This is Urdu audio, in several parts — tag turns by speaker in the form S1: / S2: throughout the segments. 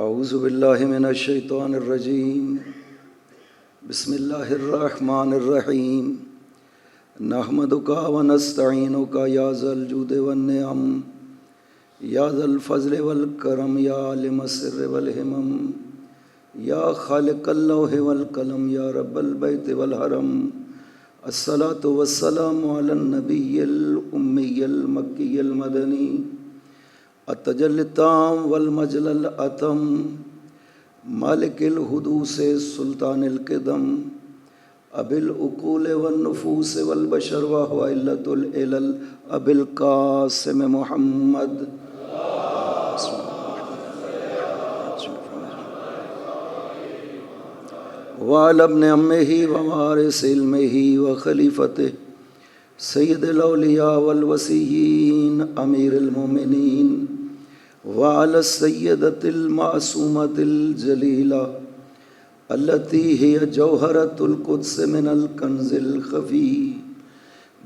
S1: اعوذ باللہ من الشیطان الرجیم بسم اللہ الرحمن الرحیم نحمدک ونستعینک یا ذا الجود والنعم یا ذا الفضل والکرم یا عالم السر والہمم یا خالق اللوح والقلم یا رب البیت والحرم الصلاۃ والسلام علی النبی الامی المکی المدنی التجلی التام والمجل الاتم مالک الحدوث سلطان القدم ابی العقول والنفوس والبشر وهو علة العلل ابی القاسم محمد وعلى ابن عمه ووارث علمه وخلیفته سید الاولیاء والوصیین امیر المومنین وعلى السیدة المعصومة الجلیلہ التي هي جوہرة القدس من الکنز الخفی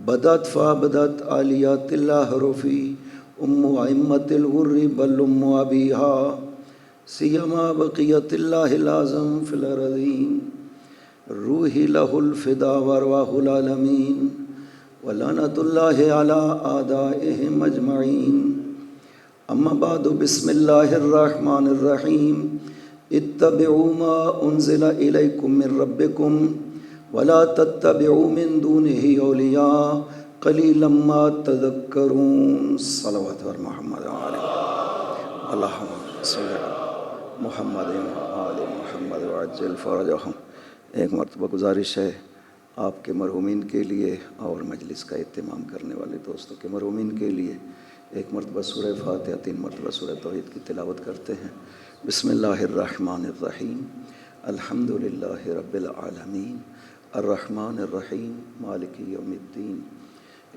S1: بدت فابدت عالیات الأحرف ائمة الغر بل أبيها سیما بقیت اللہ العظم فی الارضین روحی له الفدا وارواح العالمین ولعنۃ اللہ علی اعدائهم اجمعین اما بعد بسم اللہ الرحمن الرحیم اتبعوا ما انزل الیکم من ربکم ولا تتبعوا من دونه اولیاء قلیلا ما تذکرون صلوات بر محمد علیہ اللہم صلی علی محمد آل محمد وعجل فرجہم۔ ایک مرتبہ گزارش ہے آپ کے مرحومین کے لیے اور مجلس کا اہتمام کرنے والے دوستوں کے مرحومین کے لیے ایک مرتبہ سورہ فاتحہ 3 مرتبہ سورہ توحید کی تلاوت کرتے ہیں۔ بسم اللہ الرحمن الرحیم الحمد للہ رب العالمین الرحمن الرحیم مالک یوم الدین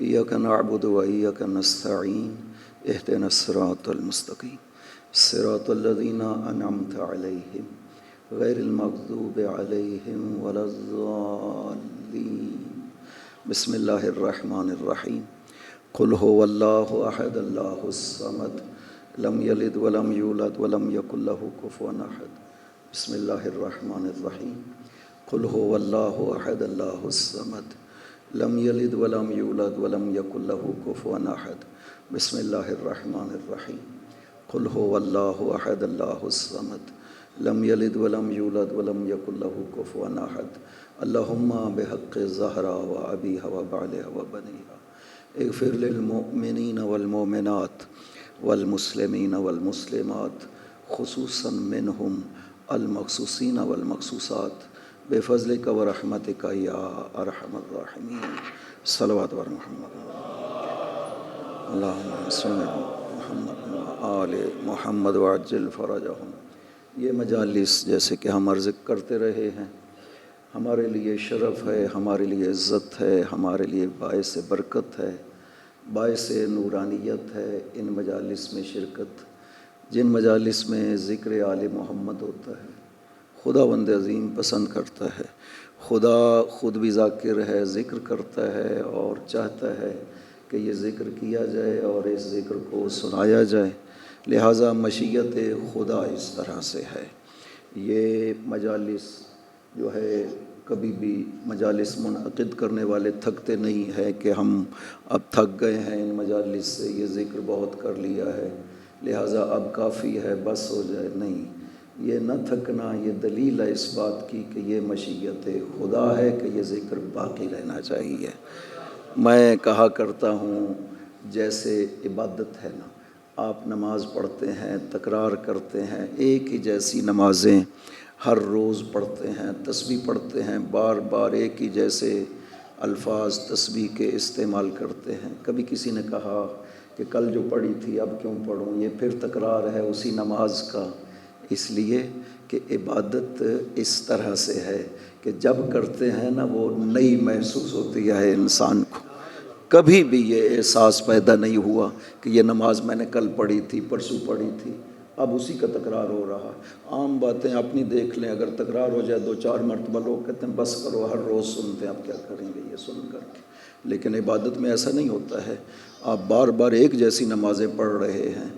S1: ایاک نعبد و ایاک نستعین اہدنا الصراط المستقیم صراط الذین انعمت علیہم غیر المغضوب علیہم ولا الضالین۔ بسم اللہ الرحمن الرحیم قل هو اللہ احد اللہ الصمد لم یلد ولم یولد ولم یکن له کفوا احد۔ بسم اللہ الرحمن الرحیم قل هو اللہ احد اللہ الصمد لم یلد ولم یولد ولم یکن له کفوا احد۔ بسم اللہ الرحمن الرحیم قل هو اللہ احد اللہ الصمد لم یلد ولم یولد ولم یکن له کفوا احد۔ اللہم بحق الزہرا و ابیہا و بعلہا و بنیہا اغفر للمؤمنین والمؤمنات والمسلمین والمسلمات خصوصا منہم المخصوصین والمخصوصات بفضلک و رحمتک یا ارحم الراحمین۔ صلوات بر محمد اللہم صلی محمد آل محمد وعجل فرجہم۔ یہ مجالس جیسے کہ ہم عرض کرتے رہے ہیں ہمارے لیے شرف ہے، ہمارے لیے عزت ہے، ہمارے لیے باعث برکت ہے، باعث نورانیت ہے ان مجالس میں شرکت، جن مجالس میں ذکر آل محمد ہوتا ہے۔ خداوند عظیم پسند کرتا ہے، خدا خود بھی ذاکر ہے، ذکر کرتا ہے اور چاہتا ہے کہ یہ ذکر کیا جائے اور اس ذکر کو سنایا جائے، لہٰذا مشیت خدا اس طرح سے ہے۔ یہ مجالس جو ہے کبھی بھی مجالس منعقد کرنے والے تھکتے نہیں ہیں کہ ہم اب تھک گئے ہیں ان مجالس سے، یہ ذکر بہت کر لیا ہے لہٰذا اب کافی ہے بس ہو جائے، نہیں، یہ نہ تھکنا یہ دلیل ہے اس بات کی کہ یہ مشیت خدا ہے کہ یہ ذکر باقی رہنا چاہیے۔ میں کہا کرتا ہوں جیسے عبادت ہے نا، آپ نماز پڑھتے ہیں، تکرار کرتے ہیں، ایک ہی جیسی نمازیں ہر روز پڑھتے ہیں، تسبیح پڑھتے ہیں، بار بار ایک ہی جیسے الفاظ تسبیح کے استعمال کرتے ہیں۔ کبھی کسی نے کہا کہ کل جو پڑھی تھی اب کیوں پڑھوں، یہ پھر تکرار ہے اسی نماز کا، اس لیے کہ عبادت اس طرح سے ہے کہ جب کرتے ہیں نا وہ نئی محسوس ہوتی ہے انسان کو۔ کبھی بھی یہ احساس پیدا نہیں ہوا کہ یہ نماز میں نے کل پڑھی تھی، پرسوں پڑھی تھی، اب اسی کا تکرار ہو رہا ہے۔ عام باتیں اپنی دیکھ لیں، اگر تکرار ہو جائے 2-4 مرتبہ لوگ کہتے ہیں بس کرو، ہر روز سنتے ہیں، اب کیا کریں گے یہ سن کر کے۔ لیکن عبادت میں ایسا نہیں ہوتا ہے، آپ بار بار ایک جیسی نمازیں پڑھ رہے ہیں،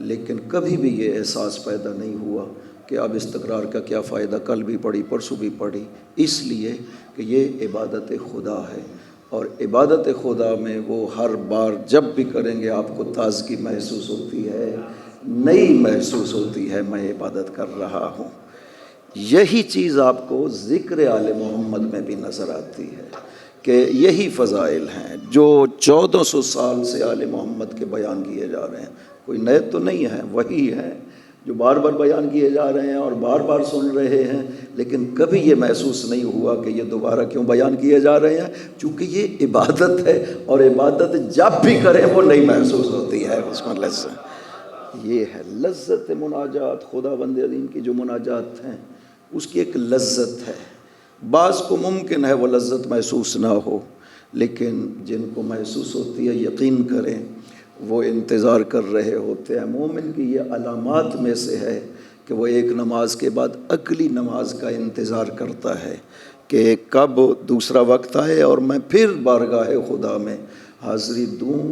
S1: لیکن کبھی بھی یہ احساس پیدا نہیں ہوا کہ اب اس تکرار کا کیا فائدہ، کل بھی پڑھی پرسوں بھی پڑھی، اس لیے کہ یہ عبادت خدا ہے، اور عبادت خدا میں وہ ہر بار جب بھی کریں گے آپ کو تازگی محسوس ہوتی ہے، نئی محسوس ہوتی ہے، میں عبادت کر رہا ہوں۔ یہی چیز آپ کو ذکر آل محمد میں بھی نظر آتی ہے کہ یہی فضائل ہیں جو 1400 سال سے آل محمد کے بیان کیے جا رہے ہیں، کوئی نئے تو نہیں ہیں، وہی ہیں جو بار بار بیان کیے جا رہے ہیں اور بار بار سن رہے ہیں، لیکن کبھی یہ محسوس نہیں ہوا کہ یہ دوبارہ کیوں بیان کیے جا رہے ہیں، چونکہ یہ عبادت ہے، اور عبادت جب بھی کریں وہ نئی محسوس ہوتی ہے، اس میں لذت، یہ ہے لذت مناجات۔ خدا بند عظیم کی جو مناجات ہیں اس کی ایک لذت ہے، بعض کو ممکن ہے وہ لذت محسوس نہ ہو، لیکن جن کو محسوس ہوتی ہے یقین کریں وہ انتظار کر رہے ہوتے ہیں۔ مومن کی یہ علامات میں سے ہے کہ وہ ایک نماز کے بعد اگلی نماز کا انتظار کرتا ہے کہ کب دوسرا وقت آئے اور میں پھر بارگاہ خدا میں حاضری دوں۔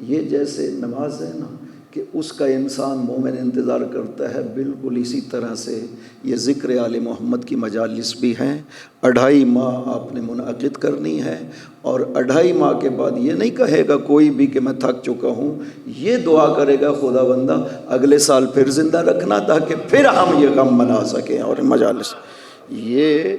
S1: یہ جیسے نماز ہے نا کہ اس کا انسان مومن انتظار کرتا ہے، بالکل اسی طرح سے یہ ذکر آل محمد کی مجالس بھی ہیں۔ 2.5 ماہ آپ نے منعقد کرنی ہے، اور 2.5 ماہ کے بعد یہ نہیں کہے گا کوئی بھی کہ میں تھک چکا ہوں، یہ دعا کرے گا خدا بندہ اگلے سال پھر زندہ رکھنا تاکہ پھر ہم یہ کام منا سکیں۔ اور مجالس، یہ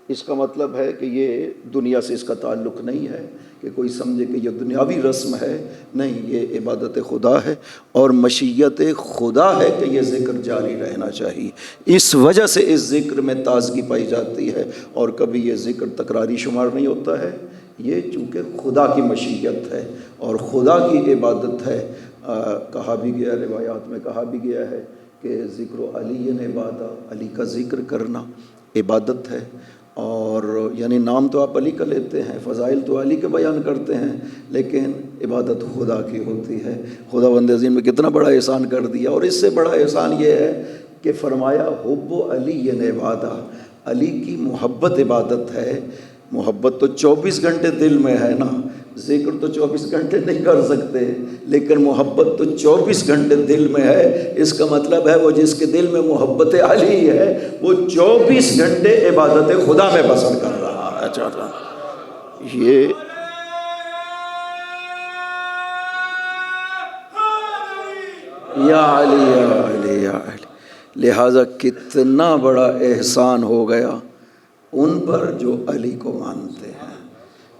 S1: اس کا مطلب ہے کہ یہ دنیا سے اس کا تعلق نہیں ہے کہ کوئی سمجھے کہ یہ دنیاوی رسم ہے، نہیں، یہ عبادت خدا ہے اور مشیت خدا ہے کہ یہ ذکر جاری رہنا چاہیے۔ اس وجہ سے اس ذکر میں تازگی پائی جاتی ہے، اور کبھی یہ ذکر تکراری شمار نہیں ہوتا ہے، یہ چونکہ خدا کی مشیت ہے اور خدا کی عبادت ہے۔ کہا بھی گیا، روایات میں کہا بھی گیا ہے کہ ذکر علی عبادہ، علی کا ذکر کرنا عبادت ہے، اور یعنی نام تو آپ علی کا لیتے ہیں، فضائل تو علی کے بیان کرتے ہیں، لیکن عبادت خدا کی ہوتی ہے۔ خدا بند عظیم نے کتنا بڑا احسان کر دیا، اور اس سے بڑا احسان یہ ہے کہ فرمایا حب علی عبادہ، علی کی محبت عبادت ہے۔ محبت تو 24 گھنٹے دل میں ہے نا، ذکر تو 24 گھنٹے نہیں کر سکتے، لیکن محبت تو 24 گھنٹے دل میں ہے۔ اس کا مطلب ہے وہ جس کے دل میں محبت علی ہے وہ 24 گھنٹے عبادت خدا میں بسر کر رہا ہے۔ یہ یا علی یا علی یا علی، لہٰذا کتنا بڑا احسان ہو گیا ان پر جو علی کو مانتے ہیں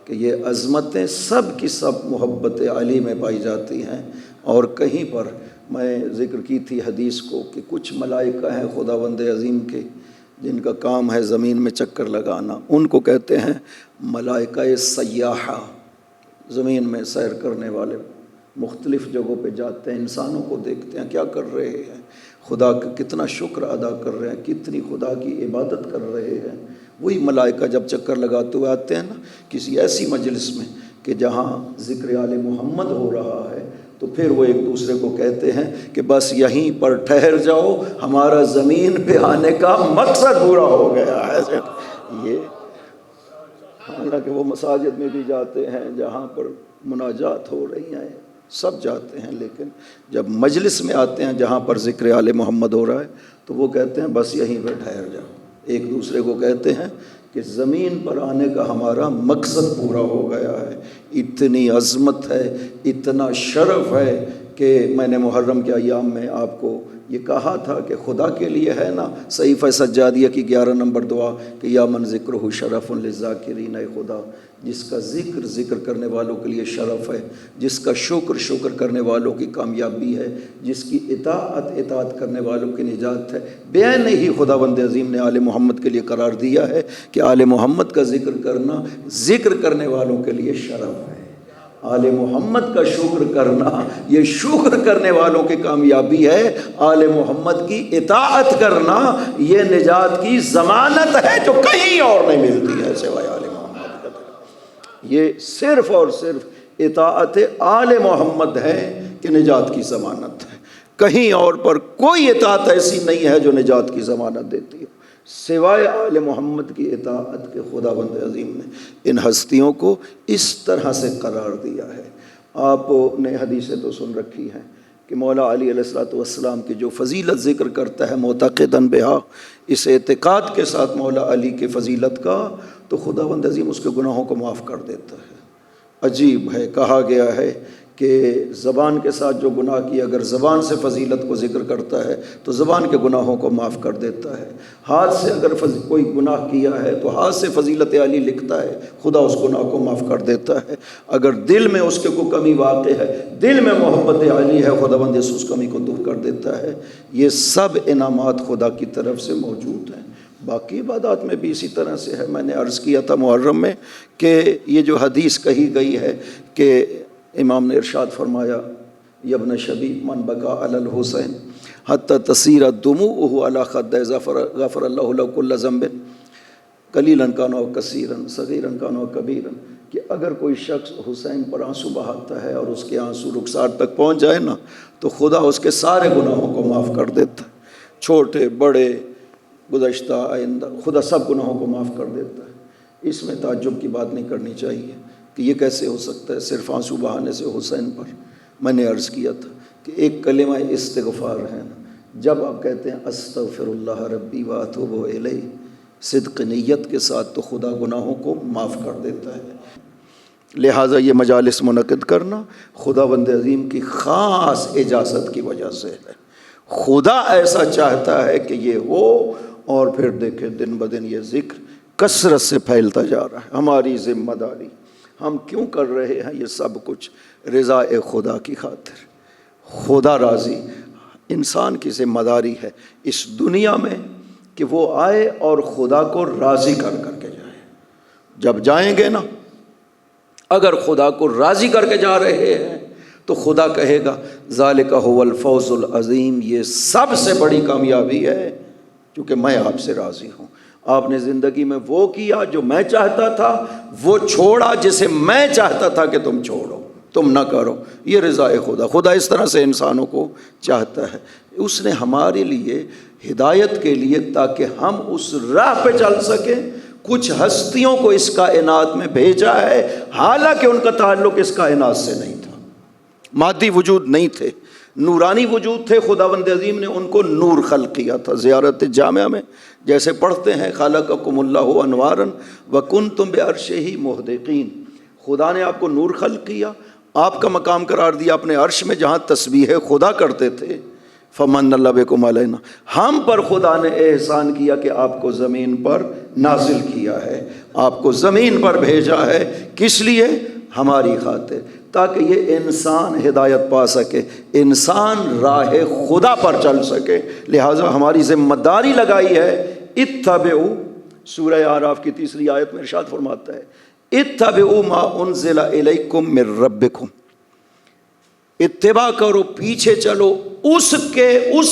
S1: کہ یہ عظمتیں سب کی سب محبت علی میں پائی جاتی ہیں۔ اور کہیں پر میں ذکر کی تھی حدیث کو کہ کچھ ملائکہ ہیں خدا بند عظیم کے جن کا کام ہے زمین میں چکر لگانا، ان کو کہتے ہیں ملائکہ سیاحہ، زمین میں سیر کرنے والے، مختلف جگہوں پہ جاتے ہیں، انسانوں کو دیکھتے ہیں کیا کر رہے ہیں، خدا کا کتنا شکر ادا کر رہے ہیں، کتنی خدا کی عبادت کر رہے ہیں۔ وہی ملائکہ جب چکر لگاتے ہوئے آتے ہیں نا کسی ایسی مجلس میں کہ جہاں ذکر آل محمد ہو رہا ہے، تو پھر وہ ایک دوسرے کو کہتے ہیں کہ بس یہیں پر ٹھہر جاؤ، ہمارا زمین پہ آنے کا مقصد پورا ہو گیا ہے۔ یہ حالانکہ وہ مساجد میں بھی جاتے ہیں جہاں پر مناجات ہو رہی ہیں، سب جاتے ہیں، لیکن جب مجلس میں آتے ہیں جہاں پر ذکر آل محمد ہو رہا ہے تو وہ کہتے ہیں بس یہیں پہ ٹھہر جاؤ۔ ایک دوسرے کو کہتے ہیں کہ زمین پر آنے کا ہمارا مقصد پورا ہو گیا ہے۔ اتنی عظمت ہے، اتنا شرف ہے کہ میں نے محرم کے ایام میں آپ کو یہ کہا تھا کہ خدا کے لیے ہے نا صحیفہ سجادیہ کی 11 نمبر دعا کہ یا من ذکرہ شرف للذاکرین، اے خدا جس کا ذکر کرنے والوں کے لیے شرف ہے، جس کا شکر کرنے والوں کی کامیابی ہے، جس کی اطاعت کرنے والوں کی نجات ہے۔ بیان ہی خدا بند عظیم نے آل محمد کے لیے قرار دیا ہے کہ آل محمد کا ذکر کرنا ذکر کرنے والوں کے لیے شرف ہے، آل محمد کا شکر کرنا یہ شکر کرنے والوں کی کامیابی ہے، آل محمد کی اطاعت کرنا یہ نجات کی ضمانت ہے جو کہیں اور نہیں ملتی ہے سوائے آل محمد کا۔ یہ صرف اور صرف اطاعت آل محمد ہے کہ نجات کی ضمانت ہے، کہیں اور پر کوئی اطاعت ایسی نہیں ہے جو نجات کی ضمانت دیتی ہے سوائے آل محمد کی اطاعت کے۔ خدا بند عظیم نے ان ہستیوں کو اس طرح سے قرار دیا ہے۔ آپ نے حدیثیں تو سن رکھی ہیں کہ مولا علی علیہ الصلوۃ والسلام کی جو فضیلت ذکر کرتا ہے معتقداً بہا، اس اعتقاد کے ساتھ مولا علی کی فضیلت کا، تو خداوند عظیم اس کے گناہوں کو معاف کر دیتا ہے۔ عجیب ہے، کہا گیا ہے کہ زبان کے ساتھ جو گناہ کیا، اگر زبان سے فضیلت کو ذکر کرتا ہے تو زبان کے گناہوں کو معاف کر دیتا ہے۔ ہاتھ سے اگر کوئی گناہ کیا ہے تو ہاتھ سے فضیلت علی لکھتا ہے، خدا اس گناہ کو معاف کر دیتا ہے۔ اگر دل میں اس کے کوئی کمی واقع ہے، دل میں محبت علی ہے، خداوند اس کمی کو دور کر دیتا ہے۔ یہ سب انعامات خدا کی طرف سے موجود ہیں۔ باقی عبادات میں بھی اسی طرح سے ہے۔ میں نے عرض کیا تھا محرم میں کہ یہ جو حدیث کہی گئی ہے کہ امام نے ارشاد فرمایا، یبن شبیب من بکا علی الحسین حتی تصیر دموعہ علی خدہ غفر اللہ لہ کل ذنب قلیلا کان او کثیرا صغیرا کان او کبیرا، کہ اگر کوئی شخص حسین پر آنسو بہاتا ہے اور اس کے آنسو رخسار تک پہنچ جائے نا، تو خدا اس کے سارے گناہوں کو معاف کر دیتا ہے، چھوٹے بڑے گزشتہ آئندہ، خدا سب گناہوں کو معاف کر دیتا ہے۔ اس میں تعجب کی بات نہیں کرنی چاہیے کہ یہ کیسے ہو سکتا ہے صرف آنسو بہانے سے حسین پر۔ میں نے عرض کیا تھا کہ ایک کلمہ استغفار ہے نا، جب آپ کہتے ہیں استغفر اللہ ربی واتوب الیہ صدق نیت کے ساتھ، تو خدا گناہوں کو معاف کر دیتا ہے۔ لہٰذا یہ مجالس منعقد کرنا خداوند عظیم کی خاص اجازت کی وجہ سے ہے۔ خدا ایسا چاہتا ہے کہ یہ ہو، اور پھر دیکھیں دن بدن یہ ذکر کثرت سے پھیلتا جا رہا ہے۔ ہماری ذمہ داری، ہم کیوں کر رہے ہیں یہ سب کچھ؟ رضا خدا کی خاطر، خدا راضی۔ انسان کی ذمہ داری ہے اس دنیا میں کہ وہ آئے اور خدا کو راضی کر کر کے جائے۔ جب جائیں گے نا، اگر خدا کو راضی کر کے جا رہے ہیں تو خدا کہے گا ذالک هو الفوز العظیم، یہ سب سے بڑی کامیابی ہے کیونکہ میں آپ سے راضی ہوں۔ آپ نے زندگی میں وہ کیا جو میں چاہتا تھا، وہ چھوڑا جسے میں چاہتا تھا کہ تم چھوڑو، تم نہ کرو۔ یہ رضا خدا۔ خدا اس طرح سے انسانوں کو چاہتا ہے۔ اس نے ہمارے لیے ہدایت کے لیے، تاکہ ہم اس راہ پہ چل سکیں، کچھ ہستیوں کو اس کائنات میں بھیجا ہے، حالانکہ ان کا تعلق اس کائنات سے نہیں تھا۔ مادی وجود نہیں تھے، نورانی وجود تھے۔ خداوند عظیم نے ان کو نور خلق کیا تھا۔ زیارت جامعہ میں جیسے پڑھتے ہیں خلقکم اللہ انوارا وکنتم بعرشہ محدقین، خدا نے آپ کو نور خلق کیا، آپ کا مقام قرار دیا اپنے عرش میں، جہاں تسبیح خدا کرتے تھے۔ فمن اللہ بکم علینا، ہم پر خدا نے احسان کیا کہ آپ کو زمین پر نازل کیا ہے، آپ کو زمین پر بھیجا ہے۔ کس لیے؟ ہماری خاطر، تاکہ یہ انسان ہدایت پا سکے، انسان راہ خدا پر چل سکے۔ لہٰذا ہماری ذمہ داری لگائی ہے، اتبعوا، سورہ اعراف کی 3 آیت میں ارشاد فرماتا ہے اتبعوا ما انزل الیکم من ربکم، اتباع کرو، پیچھے چلو اس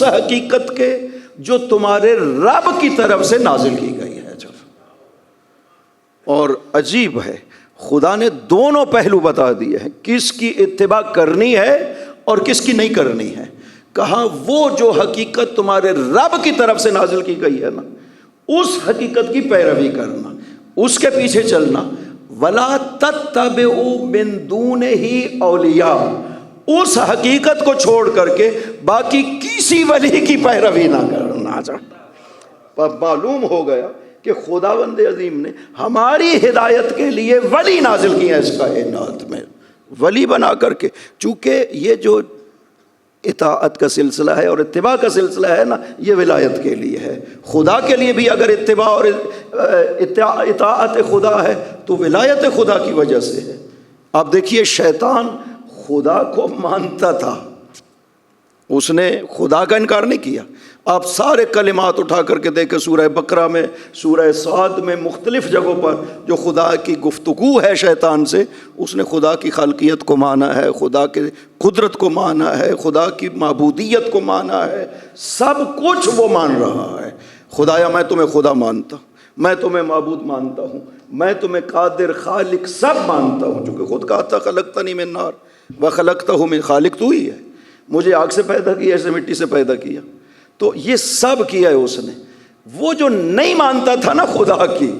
S1: حقیقت کے جو تمہارے رب کی طرف سے نازل کی گئی ہے۔ اور عجیب ہے، خدا نے دونوں پہلو بتا دیے ہیں، کس کی اتباع کرنی ہے اور کس کی نہیں کرنی ہے۔ کہا وہ جو حقیقت تمہارے رب کی طرف سے نازل کی گئی ہے نا، اس حقیقت کی پیروی کرنا، اس کے پیچھے چلنا۔ وَلَا تَتَّبِعُوا مِن دُونِهِ أَوْلِيَاءَ، اس حقیقت کو چھوڑ کر کے باقی کسی ولی کی پیروی نہ کرنا۔ معلوم ہو گیا کہ خداوند عظیم نے ہماری ہدایت کے لیے ولی نازل کیا اس کائنات میں، ولی بنا کر کے۔ چونکہ یہ جو اطاعت کا سلسلہ ہے اور اتباع کا سلسلہ ہے نا، یہ ولایت کے لیے ہے۔ خدا کے لیے بھی اگر اتباع اور اطاعت خدا ہے تو ولایت خدا کی وجہ سے ہے۔ آپ دیکھیے، شیطان خدا کو مانتا تھا، اس نے خدا کا انکار نہیں کیا۔ آپ سارے کلمات اٹھا کر کے دیکھیں، سورہ بقرہ میں، سورہ صاد میں، مختلف جگہوں پر جو خدا کی گفتگو ہے شیطان سے، اس نے خدا کی خالقیت کو مانا ہے، خدا کی قدرت کو مانا ہے، خدا کی معبودیت کو مانا ہے، سب کچھ وہ مان رہا ہے۔ خدایا میں تمہیں خدا مانتا ہوں، میں تمہیں معبود مانتا ہوں، میں تمہیں قادر خالق سب مانتا ہوں، چونکہ خود کہا تھا خلقتنی من نار وخلقتہ من، خالق تو ہی ہے، مجھے آگ سے پیدا کیا، ایسے مٹی سے پیدا کیا، تو یہ سب کیا ہے اس نے۔ وہ جو نہیں مانتا تھا نا خدا کی،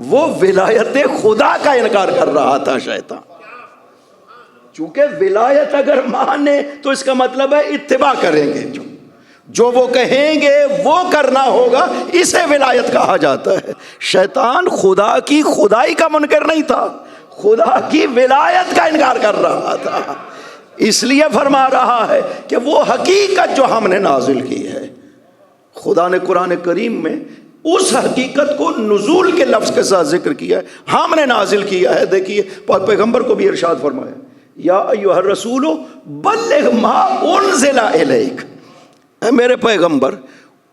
S1: وہ ولایت خدا کا انکار کر رہا تھا شیطان، چونکہ ولایت اگر مانے تو اس کا مطلب ہے اتباع کریں گے، جو وہ کہیں گے وہ کرنا ہوگا، اسے ولایت کہا جاتا ہے۔ شیطان خدا کی خدائی کا منکر نہیں تھا، خدا کی ولایت کا انکار کر رہا تھا، اس لیے فرما رہا ہے کہ وہ حقیقت جو ہم نے نازل کی ہے، خدا نے قرآن کریم میں اس حقیقت کو نزول کے لفظ کے ساتھ ذکر کیا ہے، ہم نے نازل کیا ہے۔ دیکھیے پیغمبر کو بھی ارشاد فرمایا، یا ایھا الرسول بلغ ما انزل الیک، اے میرے پیغمبر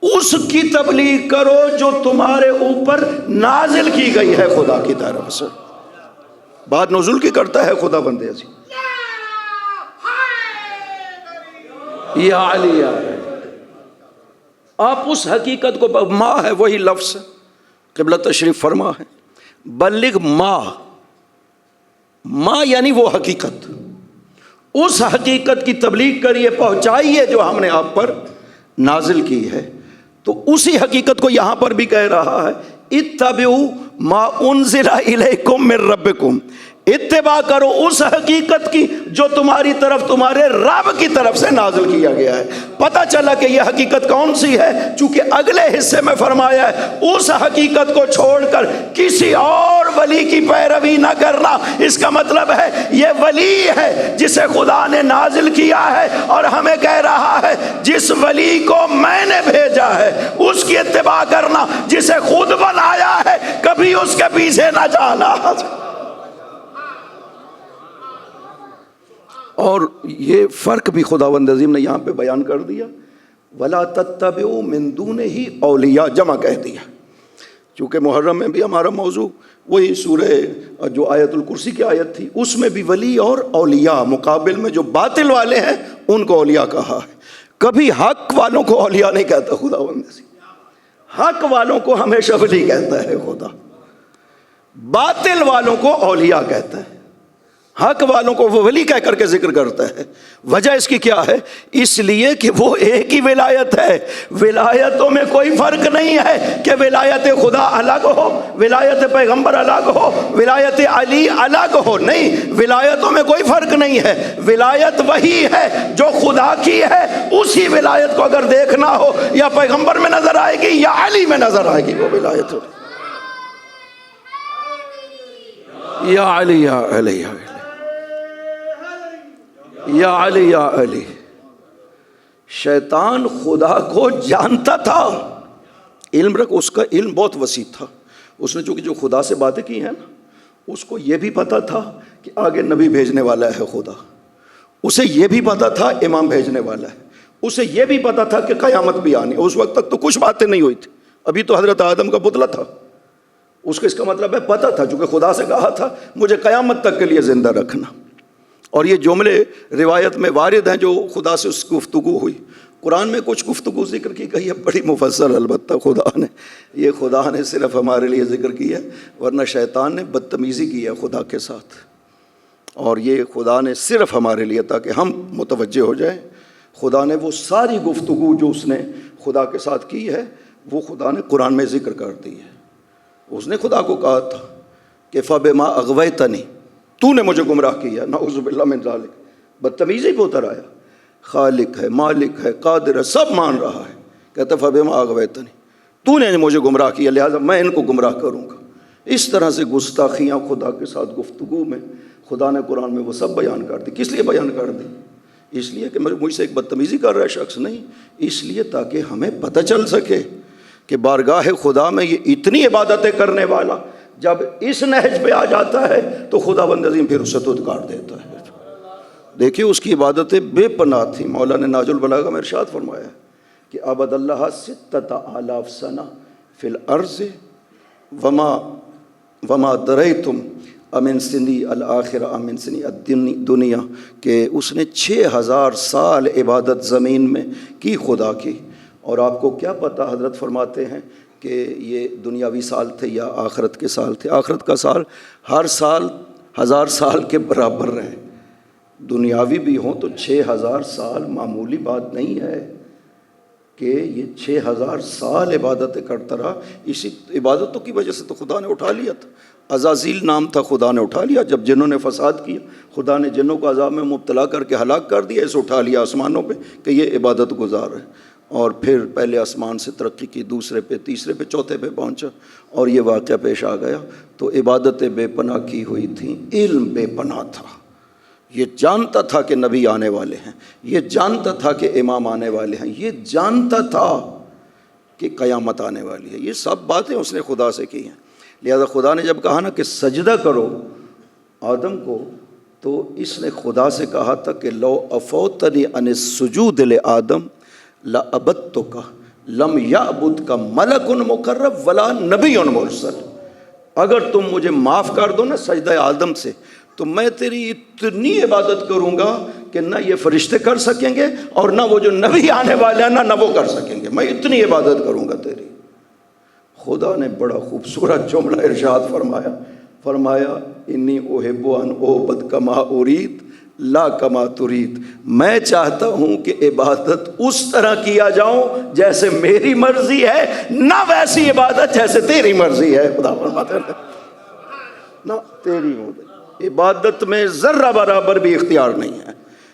S1: اس کی تبلیغ کرو جو تمہارے اوپر نازل کی گئی ہے خدا کی طرف سے۔ بات نزول کی کرتا ہے خدا بندے عزیز، یا علی یا علی، آپ اس حقیقت کو، ما ہے وہی لفظ قبلہ تشریف فرما ہے، بلغ ما یعنی وہ حقیقت، اس حقیقت کی تبلیغ کریے، پہنچائیے جو ہم نے آپ پر نازل کی ہے۔ تو اسی حقیقت کو یہاں پر بھی کہہ رہا ہے، اتبعوا ما انزل الیکم من ربکم، اتباع کرو اس حقیقت کی جو تمہاری طرف، تمہارے رب کی طرف سے نازل کیا گیا ہے۔ پتہ چلا کہ یہ حقیقت کون سی ہے، چونکہ اگلے حصے میں فرمایا ہے اس حقیقت کو چھوڑ کر کسی اور ولی کی پیروی نہ کرنا۔ اس کا مطلب ہے یہ ولی ہے جسے خدا نے نازل کیا ہے، اور ہمیں کہہ رہا ہے جس ولی کو میں نے بھیجا ہے اس کی اتباع کرنا، جسے خود بنایا ہے کبھی اس کے پیچھے نہ جانا۔ اور یہ فرق بھی خداوند عظیم نے یہاں پہ بیان کر دیا، وَلَا تَتَّبِعُوا مِن دُونِهِ اولیاء جمع کہہ دیا، چونکہ محرم میں بھی ہمارا موضوع وہی سورہ جو آیت الکرسی کی آیت تھی، اس میں بھی ولی اور اولیاء، مقابل میں جو باطل والے ہیں ان کو اولیاء کہا ہے۔ کبھی حق والوں کو اولیاء نہیں کہتا خداوند عظیم، حق والوں کو ہمیشہ ولی کہتا ہے خدا، باطل والوں کو اولیاء کہتا ہے، حق والوں کو وہ ولی کہہ کر کے ذکر کرتا ہے۔ وجہ اس کی کیا ہے؟ اس لیے کہ وہ ایک ہی ولایت ہے، ولایتوں میں کوئی فرق نہیں ہے کہ ولایت خدا الگ ہو، ولایت پیغمبر الگ ہو، ولایت علی الگ ہو، نہیں، ولایتوں میں کوئی فرق نہیں ہے، ولایت وہی ہے جو خدا کی ہے۔ اسی ولایت کو اگر دیکھنا ہو یا پیغمبر میں نظر آئے گی یا علی میں نظر آئے گی، وہ ولایت ہو، یا علی یا علی یا علی یا علی یا علی۔ شیطان خدا کو جانتا تھا، علم رکھ، اس کا علم بہت وسیع تھا، اس نے چونکہ جو خدا سے باتیں کی ہیں نا، اس کو یہ بھی پتا تھا کہ آگے نبی بھیجنے والا ہے خدا، اسے یہ بھی پتا تھا امام بھیجنے والا ہے، اسے یہ بھی پتا تھا کہ قیامت بھی آنی۔ اس وقت تک تو کچھ باتیں نہیں ہوئی تھی، ابھی تو حضرت آدم کا پتلا تھا، اس کو اس کا مطلب ہے پتا تھا، چونکہ خدا سے کہا تھا مجھے قیامت تک کے لیے زندہ رکھنا۔ اور یہ جملے روایت میں وارد ہیں جو خدا سے اس گفتگو ہوئی۔ قرآن میں کچھ گفتگو ذکر کی گئی ہے بڑی مفصل، البتہ خدا نے صرف ہمارے لیے ذکر کیا ہے، ورنہ شیطان نے بدتمیزی کی ہے خدا کے ساتھ، اور یہ خدا نے صرف ہمارے لیے تاکہ ہم متوجہ ہو جائیں۔ خدا نے وہ ساری گفتگو جو اس نے خدا کے ساتھ کی ہے وہ خدا نے قرآن میں ذکر کر دی ہے۔ اس نے خدا کو کہا تھا کہ فَبِمَا أَغْوَيْتَنِي، تو نے مجھے گمراہ کیا، نعوذ باللہ من ذالک، بدتمیزی پہ اتر آیا، خالق ہے، مالک ہے، قادر ہے، سب مان رہا ہے، کہتا فَبِمَا أَغْوَيْتَنِي، تو نے مجھے گمراہ کیا لہٰذا میں ان کو گمراہ کروں گا۔ اس طرح سے گستاخیاں خدا کے ساتھ گفتگو میں خدا نے قرآن میں وہ سب بیان کر دی۔ کس لیے بیان کر دی؟ اس لیے کہ مجھ سے ایک بدتمیزی کر رہا ہے شخص، نہیں، اس لیے تاکہ ہمیں پتہ چل سکے کہ بارگاہ خدا میں یہ اتنی عبادتیں کرنے والا جب اس نہج پہ آ جاتا ہے تو خدا بند عظیم پھر اسے دھتکار دیتا ہے۔ دیکھیے اس کی عبادتیں بے پناہ تھیں۔ مولا نے ناج البلاغہ میں ارشاد فرمایا ہے کہ عبد اللہ 6,000 سنہ فی الارض وما دریتم امن سنی الآخرہ امن سنی دنیا، کہ اس نے 6,000 سال عبادت زمین میں کی خدا کی، اور آپ کو کیا پتہ، حضرت فرماتے ہیں کہ یہ دنیاوی سال تھے یا آخرت کے سال تھے؟ آخرت کا سال ہر سال 1000 سال کے برابر رہے، دنیاوی بھی ہوں تو 6,000 سال معمولی بات نہیں ہے کہ یہ 6,000 سال عبادتیں کرتا رہا۔ اسی عبادتوں کی وجہ سے تو خدا نے اٹھا لیا تھا، عزازیل نام تھا، خدا نے اٹھا لیا. جب جنہوں نے فساد کیا خدا نے جنوں کو عذاب میں مبتلا کر کے ہلاک کر دیا، اسے اٹھا لیا آسمانوں پہ کہ یہ عبادت گزار ہے. اور پھر پہلے آسمان سے ترقی کی، دوسرے پہ، تیسرے پہ، چوتھے پہ پہنچا اور یہ واقعہ پیش آ گیا. تو عبادتیں بے پناہ کی ہوئی تھیں، علم بے پناہ تھا. یہ جانتا تھا کہ نبی آنے والے ہیں، یہ جانتا تھا کہ امام آنے والے ہیں، یہ جانتا تھا کہ قیامت آنے والی ہے. یہ سب باتیں اس نے خدا سے کی ہیں. لہذا خدا نے جب کہا نا کہ سجدہ کرو آدم کو، تو اس نے خدا سے کہا تھا کہ لو افوتنی عن السجود لآدم لعبدتک لم یعبدک ملک مقرب ولا نبی مرسل. اگر تم مجھے معاف کر دو نا سجدہ آدم سے، تو میں تیری اتنی عبادت کروں گا کہ نہ یہ فرشتے کر سکیں گے اور نہ وہ جو نبی آنے والے ہیں نہ وہ کر سکیں گے. میں اتنی عبادت کروں گا تیری. خدا نے بڑا خوبصورت جملہ ارشاد فرمایا انی احب ان اعبد کما ارید لا کما ترید. میں چاہتا ہوں کہ عبادت اس طرح کیا جاؤں جیسے میری مرضی ہے، نہ ویسی عبادت جیسے تیری مرضی ہے. خدا فرماتا ہے نہ تیری عبادت میں ذرہ برابر بھی اختیار نہیں ہے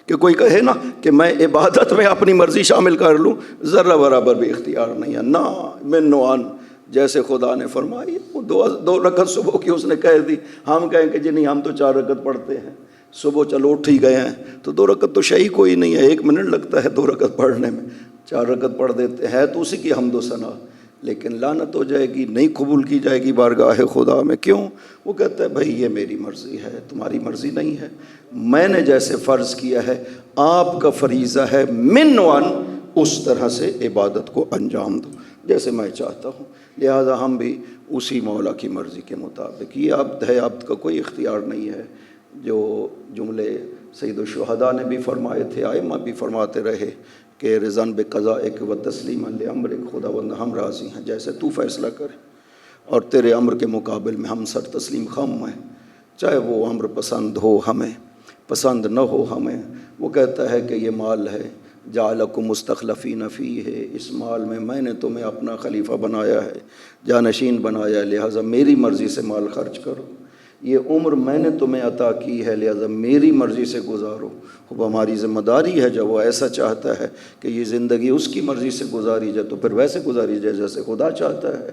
S1: کہ کوئی کہے نا کہ میں عبادت میں اپنی مرضی شامل کر لوں، ذرہ برابر بھی اختیار نہیں ہے. نہ من نوعان، جیسے خدا نے فرمائی وہ دو رکعت صبح کی اس نے کہہ دی. ہم کہیں کہ جی نہیں ہم تو 4 رکعت پڑھتے ہیں، صبح چلو اٹھ ہی گئے ہیں تو 2 رکعت تو شہی کوئی نہیں ہے، 1 منٹ لگتا ہے 2 رکعت پڑھنے میں، 4 رکعت پڑھ دیتے ہیں تو اسی کی حمد و ثنا. لیکن لعنت ہو جائے گی، نہیں قبول کی جائے گی بارگاہ خدا میں. کیوں؟ وہ کہتا ہے بھائی یہ میری مرضی ہے، تمہاری مرضی نہیں ہے. میں نے جیسے فرض کیا ہے آپ کا فریضہ ہے من وان اس طرح سے عبادت کو انجام دو جیسے میں چاہتا ہوں. لہذا ہم بھی اسی مولا کی مرضی کے مطابق، یہ عبد ہے، عبد کا کوئی اختیار نہیں ہے. جو جملے سید الشہداء نے بھی فرمائے تھے، ائمہ بھی فرماتے رہے کہ رضاً بقضائک و تسلیما لامرک، خدا بند ہم راضی ہیں جیسے تو فیصلہ کرے، اور تیرے امر کے مقابل میں ہم سر تسلیم خم ہیں، چاہے وہ امر پسند ہو ہمیں پسند نہ ہو ہمیں. وہ کہتا ہے کہ یہ مال ہے، جعلکم مستخلفین فیہ، اس مال میں نے تمہیں اپنا خلیفہ بنایا ہے، جانشین بنایا ہے، لہٰذا میری مرضی سے مال خرچ کرو. یہ عمر میں نے تمہیں عطا کی ہے، لہذا میری مرضی سے گزارو. اب ہماری ذمہ داری ہے جب وہ ایسا چاہتا ہے کہ یہ زندگی اس کی مرضی سے گزاری جائے تو پھر ویسے گزاری جائے جیسے خدا چاہتا ہے.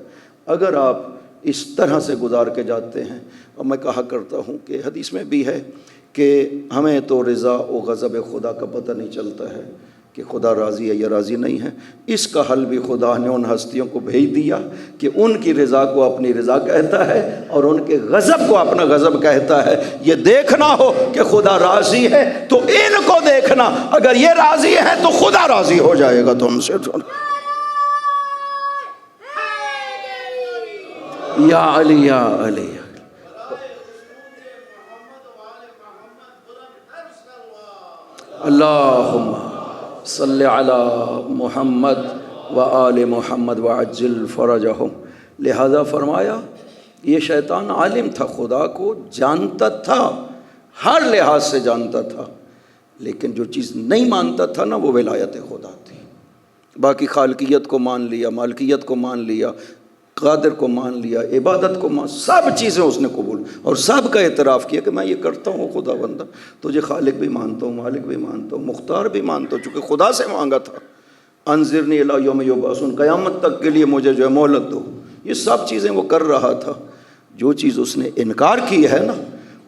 S1: اگر آپ اس طرح سے گزار کے جاتے ہیں، اور میں کہا کرتا ہوں کہ حدیث میں بھی ہے کہ ہمیں تو رضا و غضب خدا کا پتہ نہیں چلتا ہے کہ خدا راضی ہے یا راضی نہیں ہے. اس کا حل بھی خدا نے ان ہستیوں کو بھیج دیا کہ ان کی رضا کو اپنی رضا کہتا ہے اور ان کے غضب کو اپنا غضب کہتا ہے. یہ دیکھنا ہو کہ خدا راضی ہے تو ان کو دیکھنا، اگر یہ راضی ہے تو خدا راضی ہو جائے گا تم سے. یا علی یا علی اللہم صلی علی محمد و آل محمد وعجل فرجہم. لہذا فرمایا یہ شیطان عالم تھا، خدا کو جانتا تھا، ہر لحاظ سے جانتا تھا، لیکن جو چیز نہیں مانتا تھا نا وہ ولایت خدا تھی. باقی خالقیت کو مان لیا، مالکیت کو مان لیا، قادر کو مان لیا، عبادت کو مان، سب چیزیں اس نے قبول اور سب کا اعتراف کیا کہ میں یہ کرتا ہوں خدا بندہ، تجھے خالق بھی مانتا ہوں، مالک بھی مانتا ہوں، مختار بھی مانتا ہوں، چونکہ خدا سے مانگا تھا. انظرنی الی یوم یبعثون، قیامت تک کے لیے مجھے جو ہے مہلت دو. یہ سب چیزیں وہ کر رہا تھا. جو چیز اس نے انکار کی ہے نا،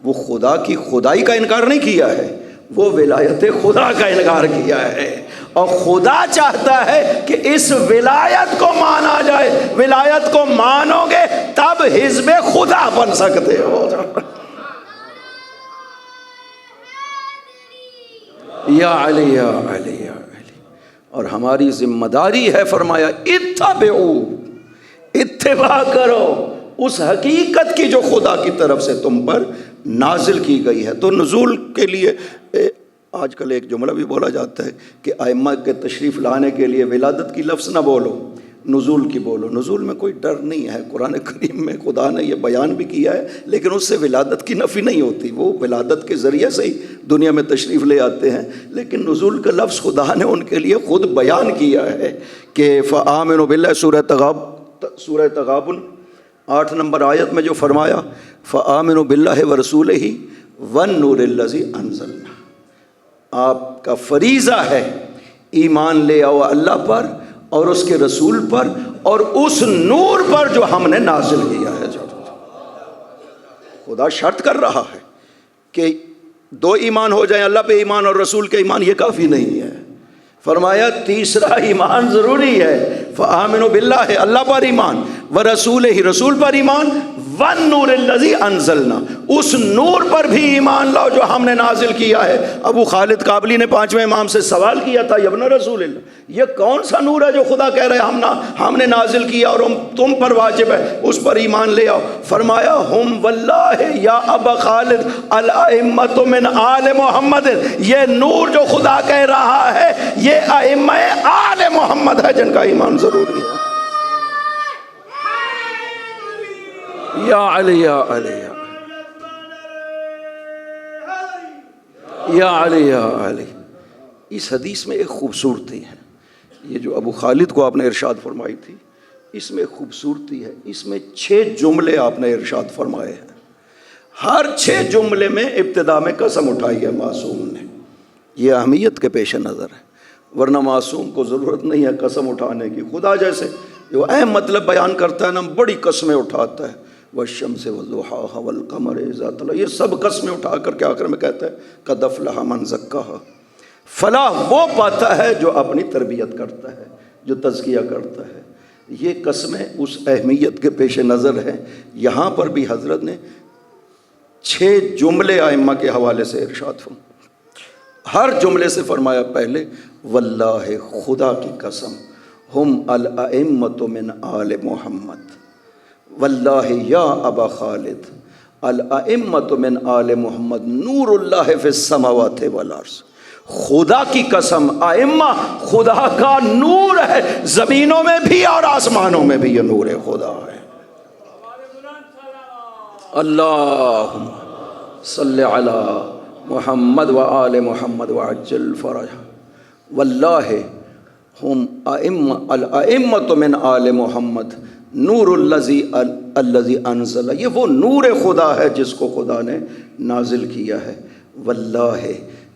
S1: وہ خدا کی خدائی کا انکار نہیں کیا ہے، وہ ولایت خدا کا انکار کیا ہے. اور خدا چاہتا ہے کہ اس ولایت کو مانا جائے. ولایت کو مانو گے تب حزب خدا بن سکتے ہو. یا علی یا علی یا علی. اور ہماری ذمہ داری ہے، فرمایا اتبعوا، اتباع کرو اس حقیقت کی جو خدا کی طرف سے تم پر نازل کی گئی ہے. تو نزول کے لیے آج کل ایک جملہ بھی بولا جاتا ہے کہ ائمہ کے تشریف لانے کے لیے ولادت کی لفظ نہ بولو، نزول کی بولو. نزول میں کوئی ڈر نہیں ہے، قرآن کریم میں خدا نے یہ بیان بھی کیا ہے، لیکن اس سے ولادت کی نفی نہیں ہوتی. وہ ولادت کے ذریعے سے ہی دنیا میں تشریف لے آتے ہیں، لیکن نزول کا لفظ خدا نے ان کے لیے خود بیان کیا ہے کہ فآمنوا باللہ، سورہ تغابن 8 نمبر آیت میں جو فرمایا فآمنوا باللہ ورسولہ والنور الذی انزلنا، آپ کا فریضہ ہے ایمان لے آؤ اللہ پر اور اس کے رسول پر اور اس نور پر جو ہم نے نازل کیا ہے۔ خدا شرط کر رہا ہے کہ 2 ایمان ہو جائیں، اللہ پہ ایمان اور رسول کے ایمان، یہ کافی نہیں ہے۔ فرمایا تیسرا ایمان ضروری ہے، فآمنوا باللہ، اللہ پر ایمان، ورسولہ، رسول پر ایمان، والنور الذی انزلنا، اس نور پر بھی ایمان لاؤ جو ہم نے نازل کیا ہے۔ ابو خالد کابلی نے 5ویں امام سے سوال کیا تھا، ابن رسول اللہ، یہ کون سا نور ہے جو خدا کہہ رہے ہم نے نازل کیا اور تم پر واجب ہے اس پر ایمان لے آؤ؟ فرمایا ہم واللہ یا ابا خالد الائمۃ من آل محمد، یہ نور جو خدا کہہ رہا ہے یہ ائمہ آل محمد ہے جن کا ایمان ضروری ہے۔ یا علی یا علی یا علی یا علی۔ اس حدیث میں ایک خوبصورتی ہے، یہ جو ابو خالد کو آپ نے ارشاد فرمائی تھی، اس میں خوبصورتی ہے، اس میں 6 جملے آپ نے ارشاد فرمائے ہیں، ہر 6 جملے میں ابتدا میں قسم اٹھائی ہے معصوم نے۔ یہ اہمیت کے پیش نظر ہے، ورنہ معصوم کو ضرورت نہیں ہے قسم اٹھانے کی۔ خدا جیسے جو اہم مطلب بیان کرتا ہے نا، بڑی قسمیں اٹھاتا ہے، والشمس وضحاها والقمر اذا طلع، یہ سب قسمیں اٹھا کر کے آخر میں کہتا ہے قد افلح من زکاها، فلاح وہ پاتا ہے جو اپنی تربیت کرتا ہے، جو تزکیہ کرتا ہے۔ یہ قسمیں اس اہمیت کے پیش نظر ہیں۔ یہاں پر بھی حضرت نے 6 جملے ائمہ کے حوالے سے ارشاد فرمایا، ہر جملے سے فرمایا پہلے واللہ، خدا کی قسم، ہم الائمۃ من آل محمد، واللہ یا ابا خالد الائمۃ من آل محمد نور اللہ فی السماوات والارض، خدا کی قسم ائمہ خدا کا نور ہے، زمینوں میں بھی اور آسمانوں میں بھی یہ نور خدا ہے۔ اللہم صلی علی محمد و آل محمد وعجل فرجہ، واللہ ہم الائمۃ من آل محمد نور الذی انزل، یہ وہ نور خدا ہے جس کو خدا نے نازل کیا ہے۔ واللہ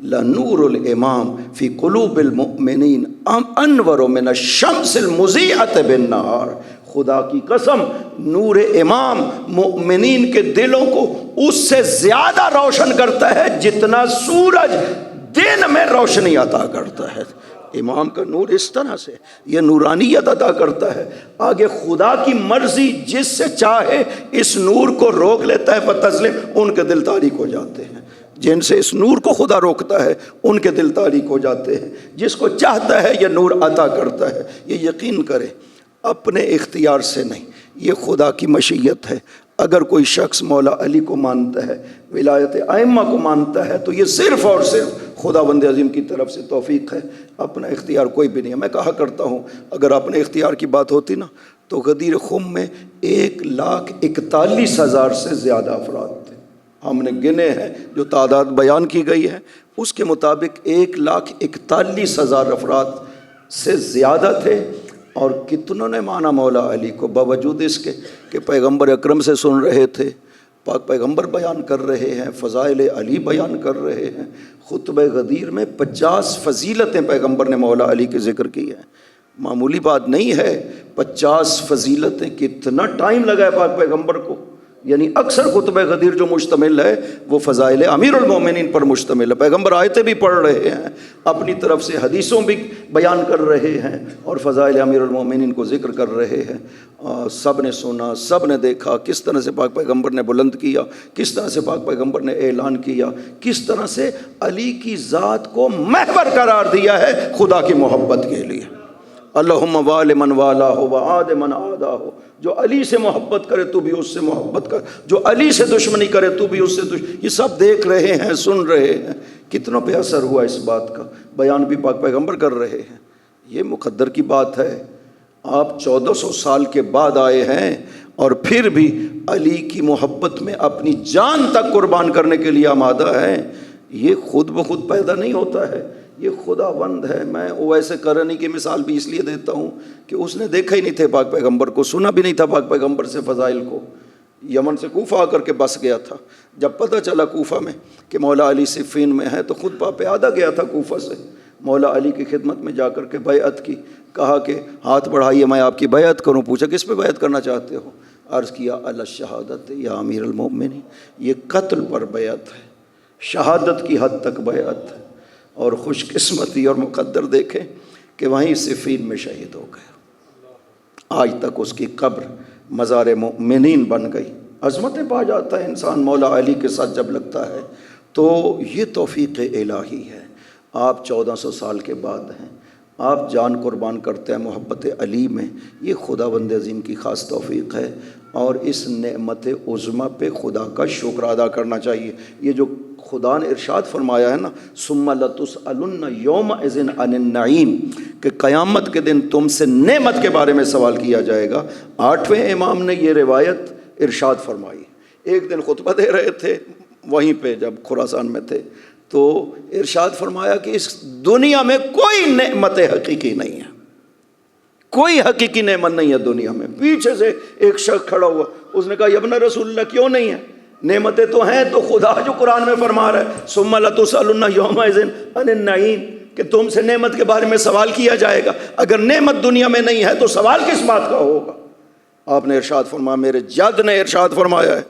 S1: لنور الامام فی قلوب المؤمنین انور من الشمس المضیئۃ بالنہار، خدا کی قسم نور امام مومنین کے دلوں کو اس سے زیادہ روشن کرتا ہے جتنا سورج دن میں روشنی عطا کرتا ہے۔ امام کا نور اس طرح سے یہ نورانیت عطا کرتا ہے۔ آگے خدا کی مرضی جس سے چاہے اس نور کو روک لیتا ہے، فتظلم، ان کے دل تاریک ہو جاتے ہیں۔ جن سے اس نور کو خدا روکتا ہے ان کے دل تاریک ہو جاتے ہیں، جس کو چاہتا ہے یہ نور عطا کرتا ہے۔ یہ یقین کرے اپنے اختیار سے نہیں، یہ خدا کی مشیت ہے۔ اگر کوئی شخص مولا علی کو مانتا ہے، ولایت ائمہ کو مانتا ہے، تو یہ صرف اور صرف خدا بند عظیم کی طرف سے توفیق ہے، اپنا اختیار کوئی بھی نہیں ہے۔ میں کہا کرتا ہوں اگر اپنے اختیار کی بات ہوتی نا تو غدیر خم میں 1,41,000 سے زیادہ افراد تھے، ہم نے گنے ہیں، جو تعداد بیان کی گئی ہے اس کے مطابق 1,41,000 افراد سے زیادہ تھے۔ اور کتنوں نے مانا مولا علی کو، باوجود اس کے کہ پیغمبر اکرم سے سن رہے تھے، پاک پیغمبر بیان کر رہے ہیں، فضائل علی بیان کر رہے ہیں۔ خطبہ غدیر میں 50 فضیلتیں پیغمبر نے مولا علی کے ذکر کی ہیں، معمولی بات نہیں ہے۔ 50 فضیلتیں، کتنا ٹائم لگا ہے پاک پیغمبر کو، یعنی اکثر خطبہ غدیر جو مشتمل ہے وہ فضائل امیر المومنین پر مشتمل ہے۔ پیغمبر آیتیں بھی پڑھ رہے ہیں، اپنی طرف سے حدیثوں بھی بیان کر رہے ہیں اور فضائل امیر المومنین کو ذکر کر رہے ہیں۔ سب نے سنا، سب نے دیکھا کس طرح سے پاک پیغمبر نے بلند کیا، کس طرح سے پاک پیغمبر نے اعلان کیا، کس طرح سے علی کی ذات کو محور قرار دیا ہے خدا کی محبت کے لیے۔ اللہم وال من والا ہو وعاد من عادا ہو، جو علی سے محبت کرے تو بھی اس سے محبت کر، جو علی سے دشمنی کرے تو بھی اس سے دشمنی۔ یہ سب دیکھ رہے ہیں، سن رہے ہیں، کتنوں پہ اثر ہوا اس بات کا، بیان بھی پاک پیغمبر کر رہے ہیں۔ یہ مقدر کی بات ہے، آپ 1400 سال کے بعد آئے ہیں اور پھر بھی علی کی محبت میں اپنی جان تک قربان کرنے کے لیے آمادہ ہیں۔ یہ خود بخود پیدا نہیں ہوتا ہے، یہ خدا بند ہے۔ میں ویسے کرنی کی مثال بھی اس لیے دیتا ہوں کہ اس نے دیکھا ہی نہیں تھے پاک پیغمبر کو، سنا بھی نہیں تھا پاک پیغمبر سے فضائل کو، یمن سے کوفہ آ کر کے بس گیا تھا۔ جب پتہ چلا کوفہ میں کہ مولا علی صفین میں ہے تو خود پا پیادہ گیا تھا کوفہ سے، مولا علی کی خدمت میں جا کر کے بیعت کی، کہا کہ ہاتھ بڑھائیے میں آپ کی بیعت کروں۔ پوچھا کس پہ بیعت کرنا چاہتے ہو؟ عرض کیا علی الشہادت یا امیر المؤمنین، یہ قتل پر بیعت ہے، شہادت کی حد تک بیعت ہے۔ اور خوش قسمتی اور مقدر دیکھیں کہ وہیں صفین میں شہید ہو گئے، آج تک اس کی قبر مزار مومنین بن گئی۔ عظمتیں پا جاتا ہے انسان مولا علی کے ساتھ جب لگتا ہے، تو یہ توفیق الہی ہے۔ آپ 1400 سال کے بعد ہیں، آپ جان قربان کرتے ہیں محبت علی میں، یہ خدا بند عظیم کی خاص توفیق ہے، اور اس نعمت عظمیٰ پہ خدا کا شکر ادا کرنا چاہیے۔ یہ جو خدا نے ارشاد فرمایا ہے نا، ثم لتسألن یومئذ عن النعیم، کہ قیامت کے دن تم سے نعمت کے بارے میں سوال کیا جائے گا۔ 8ویں امام نے یہ روایت ارشاد فرمائی۔ ایک دن خطبہ دے رہے تھے وہیں پہ جب خراسان میں تھے، تو ارشاد فرمایا کہ اس دنیا میں کوئی نعمت حقیقی نہیں ہے، کوئی حقیقی نعمت نہیں ہے دنیا میں۔ پیچھے سے ایک شخص کھڑا ہوا، اس نے کہا یا ابن رسول اللہ کیوں نہیں ہے؟ نعمتیں تو ہیں، تو خدا جو قرآن میں فرما رہا ہے ثم لتسألن یومئذ عن النعیم، کہ تم سے نعمت کے بارے میں سوال کیا جائے گا۔ اگر نعمت دنیا میں نہیں ہے تو سوال کس بات کا ہوگا؟ آپ نے ارشاد فرمایا، میرے جد نے ارشاد فرمایا ہے،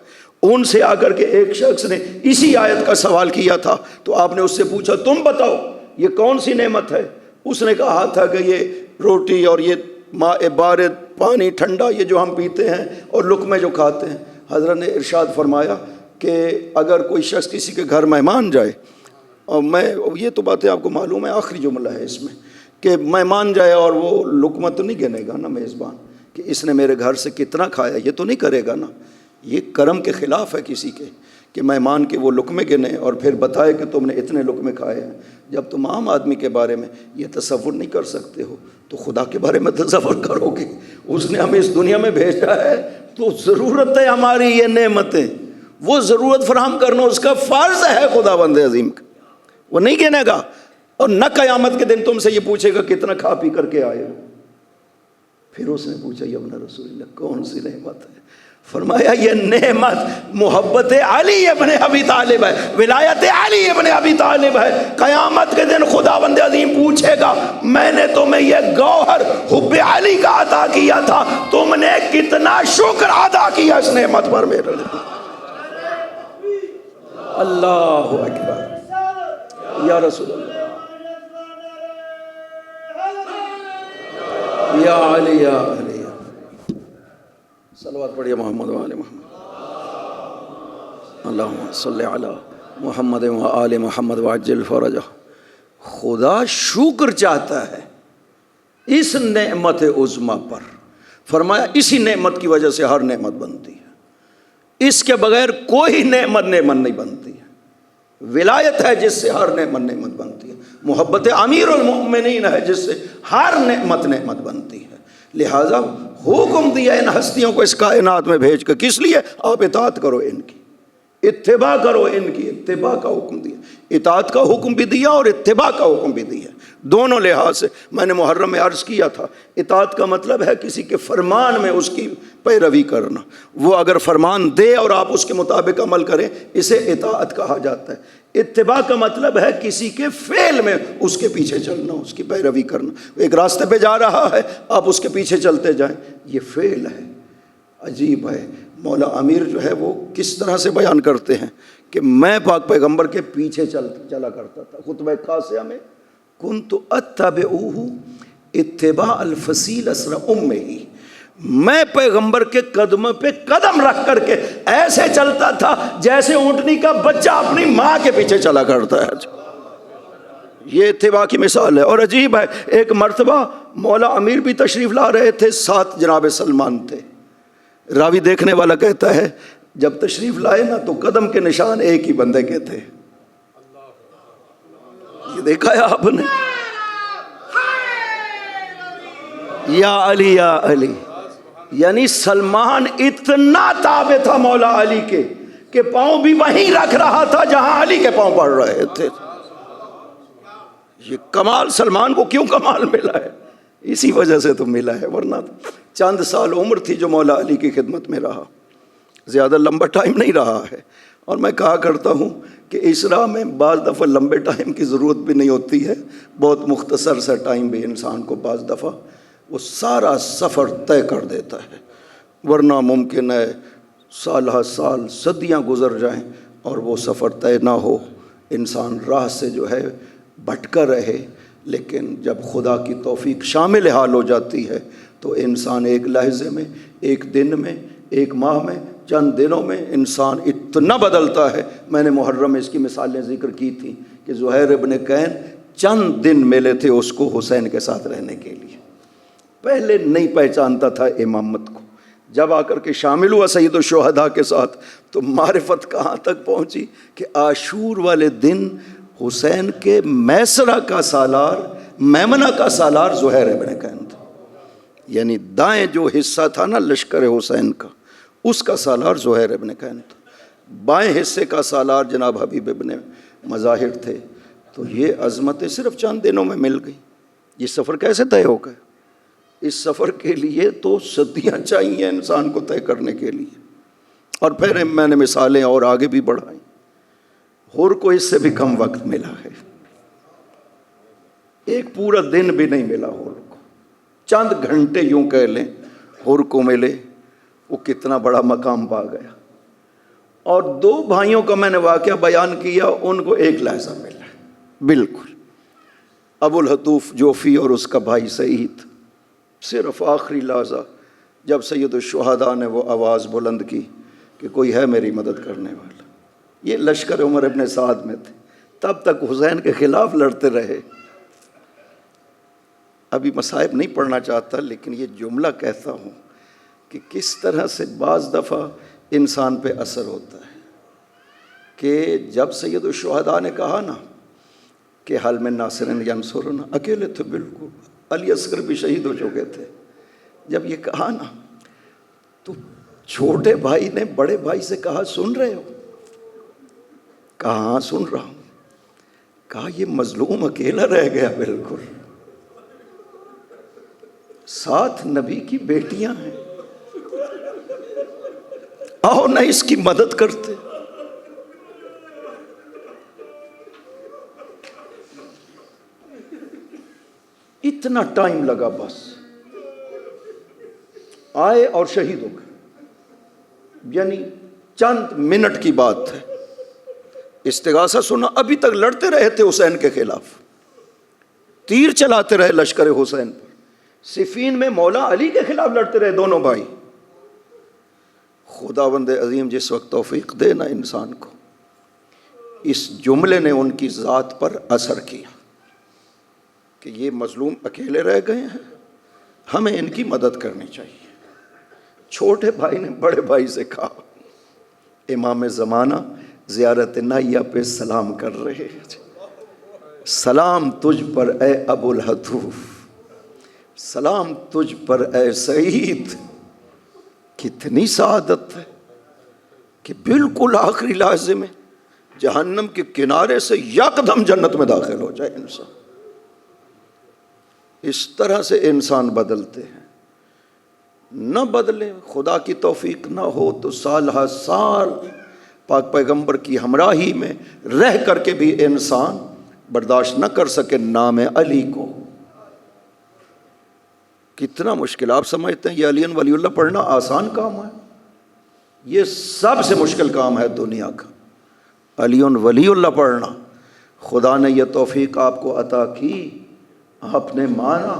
S1: ان سے آ کر کے ایک شخص نے اسی آیت کا سوال کیا تھا، تو آپ نے اس سے پوچھا تم بتاؤ یہ کون سی نعمت ہے؟ اس نے کہا تھا کہ یہ روٹی اور یہ ماء بارد، پانی ٹھنڈا، یہ جو ہم پیتے ہیں اور لقمے جو کھاتے ہیں۔ حضرت نے ارشاد فرمایا کہ اگر کوئی شخص کسی کے گھر مہمان جائے، اور یہ تو باتیں آپ کو معلوم ہے، آخری جملہ ہے اس میں، کہ مہمان جائے اور وہ لقمہ تو نہیں گنے گا نا میزبان کہ اس نے میرے گھر سے کتنا کھایا، یہ تو نہیں کرے گا نا۔ یہ کرم کے خلاف ہے کسی کے کہ مہمان کے وہ لقمے گنے اور پھر بتائے کہ تم نے اتنے لقمے کھائے ہیں۔ جب تم عام آدمی کے بارے میں یہ تصور نہیں کر سکتے ہو تو خدا کے بارے میں تصور کرو گے؟ اس نے ہمیں اس دنیا میں بھیجا ہے تو ضرورت ہے ہماری یہ نعمتیں، وہ ضرورت فراہم کرنا اس کا فرض ہے خدا بند عظیم کا، وہ نہیں گنے گا۔ اور نہ قیامت کے دن تم سے یہ پوچھے گا کتنا کھا پی کر کے آئے ہو۔ پھر اس نے پوچھا یا ابن رسول اللہ کون سی نعمت ہے؟ فرمایا یہ نعمت محبت علی ابن ابی طالب ہے، ولایت علی ابن ابی طالب ہے۔ قیامت کے دن خدا بند عظیم پوچھے گا میں نے تمہیں یہ گوہر حب علی کا عطا کیا تھا، تم نے کتنا شکر ادا کیا اس نعمت پر میرے لیے؟ اللہ اکبر یا رسول اللہ، یا علی یا علی، صلوات پڑھیے محمد و آل محمد، اللہم صلی علی محمد و آل محمد وعجل فرجہ۔ خدا شکر چاہتا ہے اس نعمت عظمیٰ پر۔ فرمایا اسی نعمت کی وجہ سے ہر نعمت بنتی ہے، اس کے بغیر کوئی نعمت نہیں بنتی ہے۔ ولایت ہے جس سے ہر نعمت بنتی ہے، محبت امیر المؤمنین ہے جس سے ہر نعمت بنتی ہے۔ لہٰذا حکم دیا ان ہستیوں کو اس کائنات میں بھیج کر، کس لیے؟ آپ اطاعت کرو ان کی، اتباع کرو ان کی، اتباع کا حکم دیا، اطاعت کا حکم بھی دیا اور اتباع کا حکم بھی دیا، دونوں لحاظ سے۔ میں نے محرم میں عرض کیا تھا اطاعت کا مطلب ہے کسی کے فرمان میں اس کی پیروی کرنا، وہ اگر فرمان دے اور آپ اس کے مطابق عمل کریں اسے اطاعت کہا جاتا ہے۔ اتباع کا مطلب ہے کسی کے فعل میں اس کے پیچھے چلنا، اس کی پیروی کرنا۔ ایک راستے پہ جا رہا ہے آپ اس کے پیچھے چلتے جائیں، یہ فعل ہے۔ عجیب ہے مولا امیر جو ہے وہ کس طرح سے بیان کرتے ہیں کہ میں پاک پیغمبر کے پیچھے چلا کرتا تھا۔ خطبہ قاسیہ میں کنت اتبعہ اتباع الفصیل اسر امہ، میں پیغمبر کے قدم پہ قدم رکھ کر کے ایسے چلتا تھا جیسے اونٹنی کا بچہ اپنی ماں کے پیچھے چلا کرتا ہے۔ یہ اتباع کی مثال ہے۔ اور عجیب ہے، ایک مرتبہ مولا امیر بھی تشریف لا رہے تھے، ساتھ جناب سلمان تھے۔ راوی دیکھنے والا کہتا ہے جب تشریف لائے نا تو قدم کے نشان ایک ہی بندے کے تھے۔ یہ دیکھا ہے آپ نے؟ یا علی یا علی، یعنی سلمان اتنا تابع تھا مولا علی کے کہ پاؤں بھی وہیں رکھ رہا تھا جہاں علی کے پاؤں پڑ رہے تھے۔ یہ کمال سلمان کو کیوں کمال ملا ہے؟ اسی وجہ سے تو ملا ہے، ورنہ چند سال عمر تھی جو مولا علی کی خدمت میں رہا، زیادہ لمبا ٹائم نہیں رہا ہے۔ اور میں کہا کرتا ہوں کہ اسرا میں بعض دفعہ لمبے ٹائم کی ضرورت بھی نہیں ہوتی ہے، بہت مختصر سا ٹائم بھی انسان کو بعض دفعہ وہ سارا سفر طے کر دیتا ہے، ورنہ ممکن ہے سالہ سال صدیاں گزر جائیں اور وہ سفر طے نہ ہو، انسان راہ سے جو ہے بھٹکا رہے۔ لیکن جب خدا کی توفیق شامل حال ہو جاتی ہے تو انسان ایک لحظے میں، ایک دن میں، ایک ماہ میں، چند دنوں میں انسان اتنا بدلتا ہے۔ میں نے محرم میں اس کی مثالیں ذکر کی تھی کہ زہیر ابن کین چند دن ملے تھے اس کو حسین کے ساتھ رہنے کے لیے، پہلے نہیں پہچانتا تھا امامت کو، جب آ کر کے شامل ہوا سید الشہداء کے ساتھ تو معرفت کہاں تک پہنچی کہ عاشور والے دن حسین کے میسرہ کا سالار، میمنہ کا سالار زہیر ابن کین تھا، یعنی دائیں جو حصہ تھا نا لشکر حسین کا، اس کا سالار زہیر ابن کین تھا، بائیں حصے کا سالار جناب حبیب ابن مظاہر تھے۔ تو یہ عظمتیں صرف چند دنوں میں مل گئی۔ یہ سفر کیسے طے ہو گئے؟ اس سفر کے لیے تو صدیاں چاہیے انسان کو طے کرنے کے لیے۔ اور پھر میں نے مثالیں اور آگے بھی بڑھائیں، اور کو اس سے بھی کم وقت ملا ہے، ایک پورا دن بھی نہیں ملا ہور کو، چند گھنٹے یوں کہہ لیں ہور کو ملے، وہ کتنا بڑا مقام پا گیا۔ اور دو بھائیوں کا میں نے واقعہ بیان کیا، ان کو ایک لحظہ ملا بالکل، ابو الحطوف جوفی اور اس کا بھائی سعید، صرف آخری لحظہ جب سید الشہداء نے وہ آواز بلند کی کہ کوئی ہے میری مدد کرنے والا۔ یہ لشکر عمر ابن سعد میں تھے، تب تک حسین کے خلاف لڑتے رہے۔ ابھی مصائب نہیں پڑھنا چاہتا، لیکن یہ جملہ کہتا ہوں کہ کس طرح سے بعض دفعہ انسان پہ اثر ہوتا ہے کہ جب سید الشہداء نے کہا نا کہ حل من ناصر ینصرنا، اکیلے تھے بالکل، علی اصغر بھی شہید ہو چکے تھے، جب یہ کہا نا تو چھوٹے بھائی نے بڑے بھائی سے کہا سن رہے ہو؟ کہا ہاں سن رہا ہوں۔ کہا یہ مظلوم اکیلا رہ گیا بالکل، ساتھ نبی کی بیٹیاں ہیں، آؤ نہ اس کی مدد کرتے۔ اتنا ٹائم لگا، بس آئے اور شہید ہو گئے، یعنی چند منٹ کی بات ہے۔ استغاثہ سنا، ابھی تک لڑتے رہے تھے حسین کے خلاف، تیر چلاتے رہے لشکر حسین پر، صفین میں مولا علی کے خلاف لڑتے رہے دونوں بھائی۔ خداوند عظیم جس وقت توفیق دے نا انسان کو، اس جملے نے ان کی ذات پر اثر کیا کہ یہ مظلوم اکیلے رہ گئے ہیں، ہمیں ان کی مدد کرنی چاہیے۔ چھوٹے بھائی نے بڑے بھائی سے کہا امام زمانہ زیارت نائیہ پہ سلام کر رہے ہیں، سلام تجھ پر اے ابو الحطوف، سلام تجھ پر اے سعید۔ کتنی سعادت ہے کہ بالکل آخری لحظے میں جہنم کے کنارے سے یکدم جنت میں داخل ہو جائے انسان۔ اس طرح سے انسان بدلتے ہیں، نہ بدلے خدا کی توفیق نہ ہو تو سال ہر سال پاک پیغمبر کی ہمراہی میں رہ کر کے بھی انسان برداشت نہ کر سکے نام علی کو۔ کتنا مشکل، آپ سمجھتے ہیں یہ علی ولی اللہ پڑھنا آسان کام ہے؟ یہ سب سے مشکل کام ہے دنیا کا، علی ولی اللہ پڑھنا۔ خدا نے یہ توفیق آپ کو عطا کی، آپ نے مانا،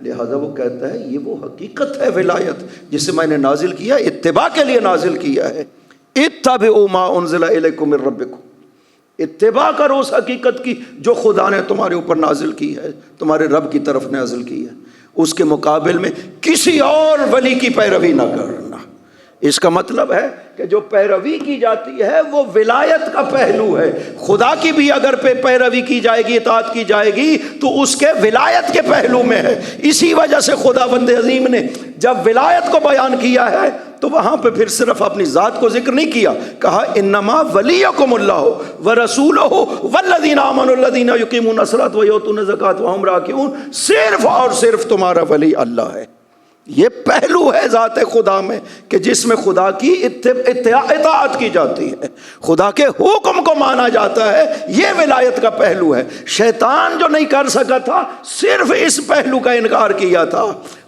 S1: لہذا وہ کہتا ہے یہ وہ حقیقت ہے ولایت جسے میں نے نازل کیا، اتباع کے لیے نازل کیا ہے۔ اتبعوا ما انزل الیکم من ربکم، اتباع کرو اس حقیقت کی جو خدا نے تمہارے اوپر نازل کی ہے، تمہارے رب کی طرف نازل کی ہے، اس کے مقابل میں کسی اور ولی کی پیروی نہ کرنا۔ اس کا مطلب ہے کہ جو پیروی کی جاتی ہے وہ ولایت کا پہلو ہے، خدا کی بھی اگر پیروی کی جائے گی، اطاعت کی جائے گی تو اس کے ولایت کے پہلو میں ہے۔ اسی وجہ سے خدا بند عظیم نے جب ولایت کو بیان کیا ہے تو وہاں پہ پھر صرف اپنی ذات کو ذکر نہیں کیا، کہا انما ولیکم اللہ ورسولہ والذین آمنوا الذین یقیمون الصلاۃ ویؤتون الزکاۃ وہم راکعون، صرف اور صرف تمہارا ولی اللہ ہے۔ یہ پہلو ہے ذات خدا میں کہ جس میں خدا کی اطاعت کی جاتی ہے، خدا کے حکم کو مانا جاتا ہے، یہ ولایت کا پہلو ہے۔ شیطان جو نہیں کر سکا تھا صرف اس پہلو کا انکار کیا تھا۔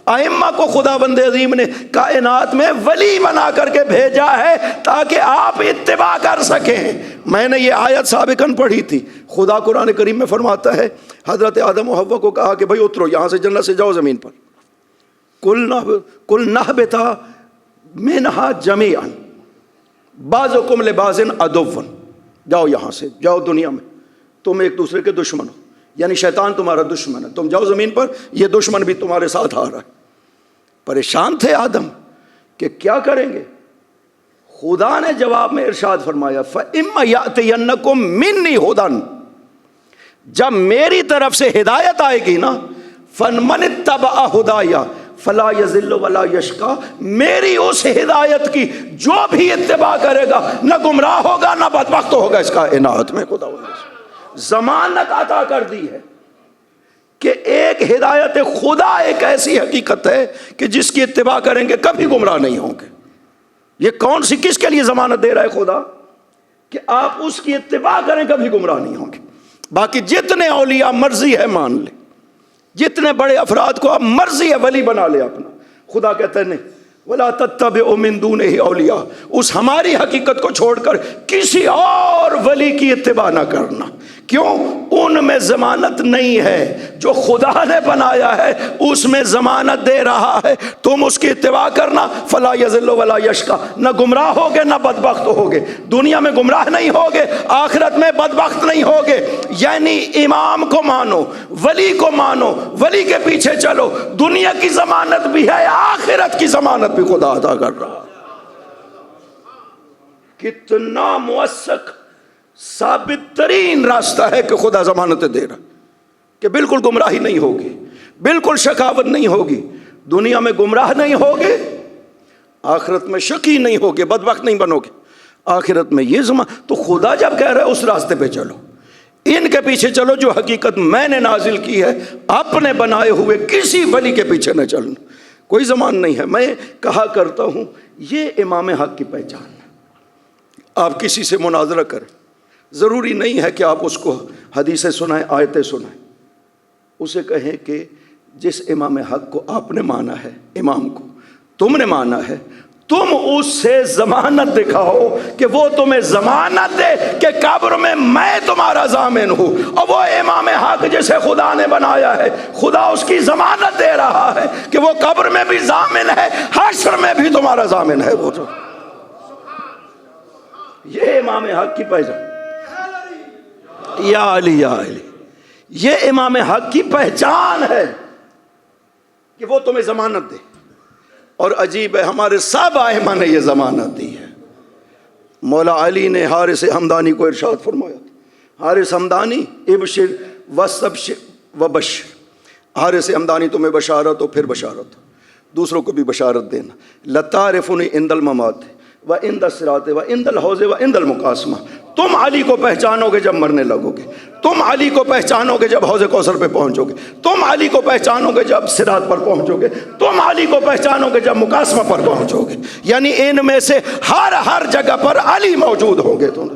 S1: ائمہ کو خدا بند عظیم نے کائنات میں ولی بنا کر کے بھیجا ہے تاکہ آپ اتباع کر سکیں۔ میں نے یہ آیت سابقاً پڑھی تھی، خدا قرآن کریم میں فرماتا ہے، حضرت آدم و حوا کو کہا کہ بھائی اترو یہاں سے، جنت سے جاؤ زمین پر، کل نہبتا منہا جمیعا بعضکم لبعض عدو، جاؤ یہاں سے، جاؤ دنیا میں، تم ایک دوسرے کے دشمن ہو، یعنی شیطان تمہارا دشمن ہے، تم جاؤ زمین پر، یہ دشمن بھی تمہارے ساتھ آ رہا ہے۔ پریشان تھے آدم کہ کیا کریں گے؟ خدا نے جواب میں ارشاد فرمایا فَإِمَّا يَأْتِيَنَّكُم مِّنِّي هُدًى، جب میری طرف سے ہدایت آئے گی نا، فَمَنِ اتَّبَعَ هُدَايَ فلا یضل ولا یشقی، میری اس ہدایت کی جو بھی اتباع کرے گا نہ گمراہ ہوگا نہ بدبخت ہوگا۔ اس کا عنایت میں خدا ضمانت عطا کر دی ہے کہ ایک ہدایت خدا ایک ایسی حقیقت ہے کہ جس کی اتباع کریں گے کبھی گمراہ نہیں ہوں گے۔ یہ کون سی کس کے لیے ضمانت دے رہا ہے خدا کہ آپ اس کی اتباع کریں کبھی گمراہ نہیں ہوں گے۔ باقی جتنے اولیاء مرضی ہے مان لے، جتنے بڑے افراد کو آپ مرضی ہے ولی بنا لے اپنا، خدا کہتے ہیں نہیں، وَلَا تَتَّبِعُوا مِن دُونِهِ اولیاء، اس ہماری حقیقت کو چھوڑ کر کسی اور ولی کی اتباع نہ کرنا۔ کیوں؟ ان میں ضمانت نہیں ہے، جو خدا نے بنایا ہے اس میں ضمانت دے رہا ہے، تم اس کی اتباع کرنا، فلا یضل ولا یشقی، نہ گمراہ ہوگے نہ بدبخت ہوگے، دنیا میں گمراہ نہیں ہوگے، آخرت میں بدبخت نہیں ہوگے۔ یعنی امام کو مانو، ولی کو مانو، ولی کے پیچھے چلو، دنیا کی ضمانت بھی ہے، آخرت کی ضمانت بھی خدا عطا کر رہا۔ کتنا موثق ثابت ترین راستہ ہے کہ خدا ضمانتیں دے رہا کہ بالکل گمراہی نہیں ہوگی، بالکل شقاوت نہیں ہوگی، دنیا میں گمراہ نہیں ہوگے، آخرت میں شقی نہیں ہوگے، بدبخت نہیں بنو گے، آخرت میں یہ تو خدا جب کہہ رہا ہے اس راستے پہ چلو، ان کے پیچھے چلو جو حقیقت میں نے نازل کی ہے، اپنے بنائے ہوئے کسی ولی کے پیچھے نہ چلنا، کوئی زمان نہیں ہے۔ میں کہا کرتا ہوں یہ امام حق کی پہچان ہے۔ آپ کسی سے مناظرہ کریں، ضروری نہیں ہے کہ آپ اس کو حدیثیں سنائیں، آیتیں سنائیں، اسے کہیں کہ جس امام حق کو آپ نے مانا ہے، امام کو تم نے مانا ہے، تم اس سے ضمانت دکھاؤ کہ وہ تمہیں ضمانت دے کہ قبر میں میں تمہارا ضامن ہوں، اور وہ امام حق جسے خدا نے بنایا ہے، خدا اس کی ضمانت دے رہا ہے کہ وہ قبر میں بھی ضامن ہے، حشر میں بھی تمہارا ضامن ہے۔ وہ جو یہ امام حق کی پہچان، یا علی یا علی، یہ امام حق کی پہچان ہے کہ وہ تمہیں ضمانت دے۔ اور عجیب ہے ہمارے سب ائمہ نے یہ ضمانت دی ہے۔ مولا علی نے حارث ہمدانی کو ارشاد فرمایا تھا، حارث ہمدانی ابشر واستبشر وبشر، حارث ہمدانی تمہیں بشارت ہو پھر بشارت ہو، دوسروں کو بھی بشارت دینا، لتعرفنی عند الممات وعند الصراط وعند الحوض وعند المقاسمہ، تم علی کو پہچانو گے جب مرنے لگو گے، تم علی کو پہچانو گے جب حوض کوثر پہ پہنچو گے، تم علی کو پہچانو گے جب صراط پر پہنچو گے، تم علی کو پہچانو گے جب مقاسمہ پر پہنچو گے۔ یعنی ان میں سے ہر جگہ پر علی موجود ہوں گے، تم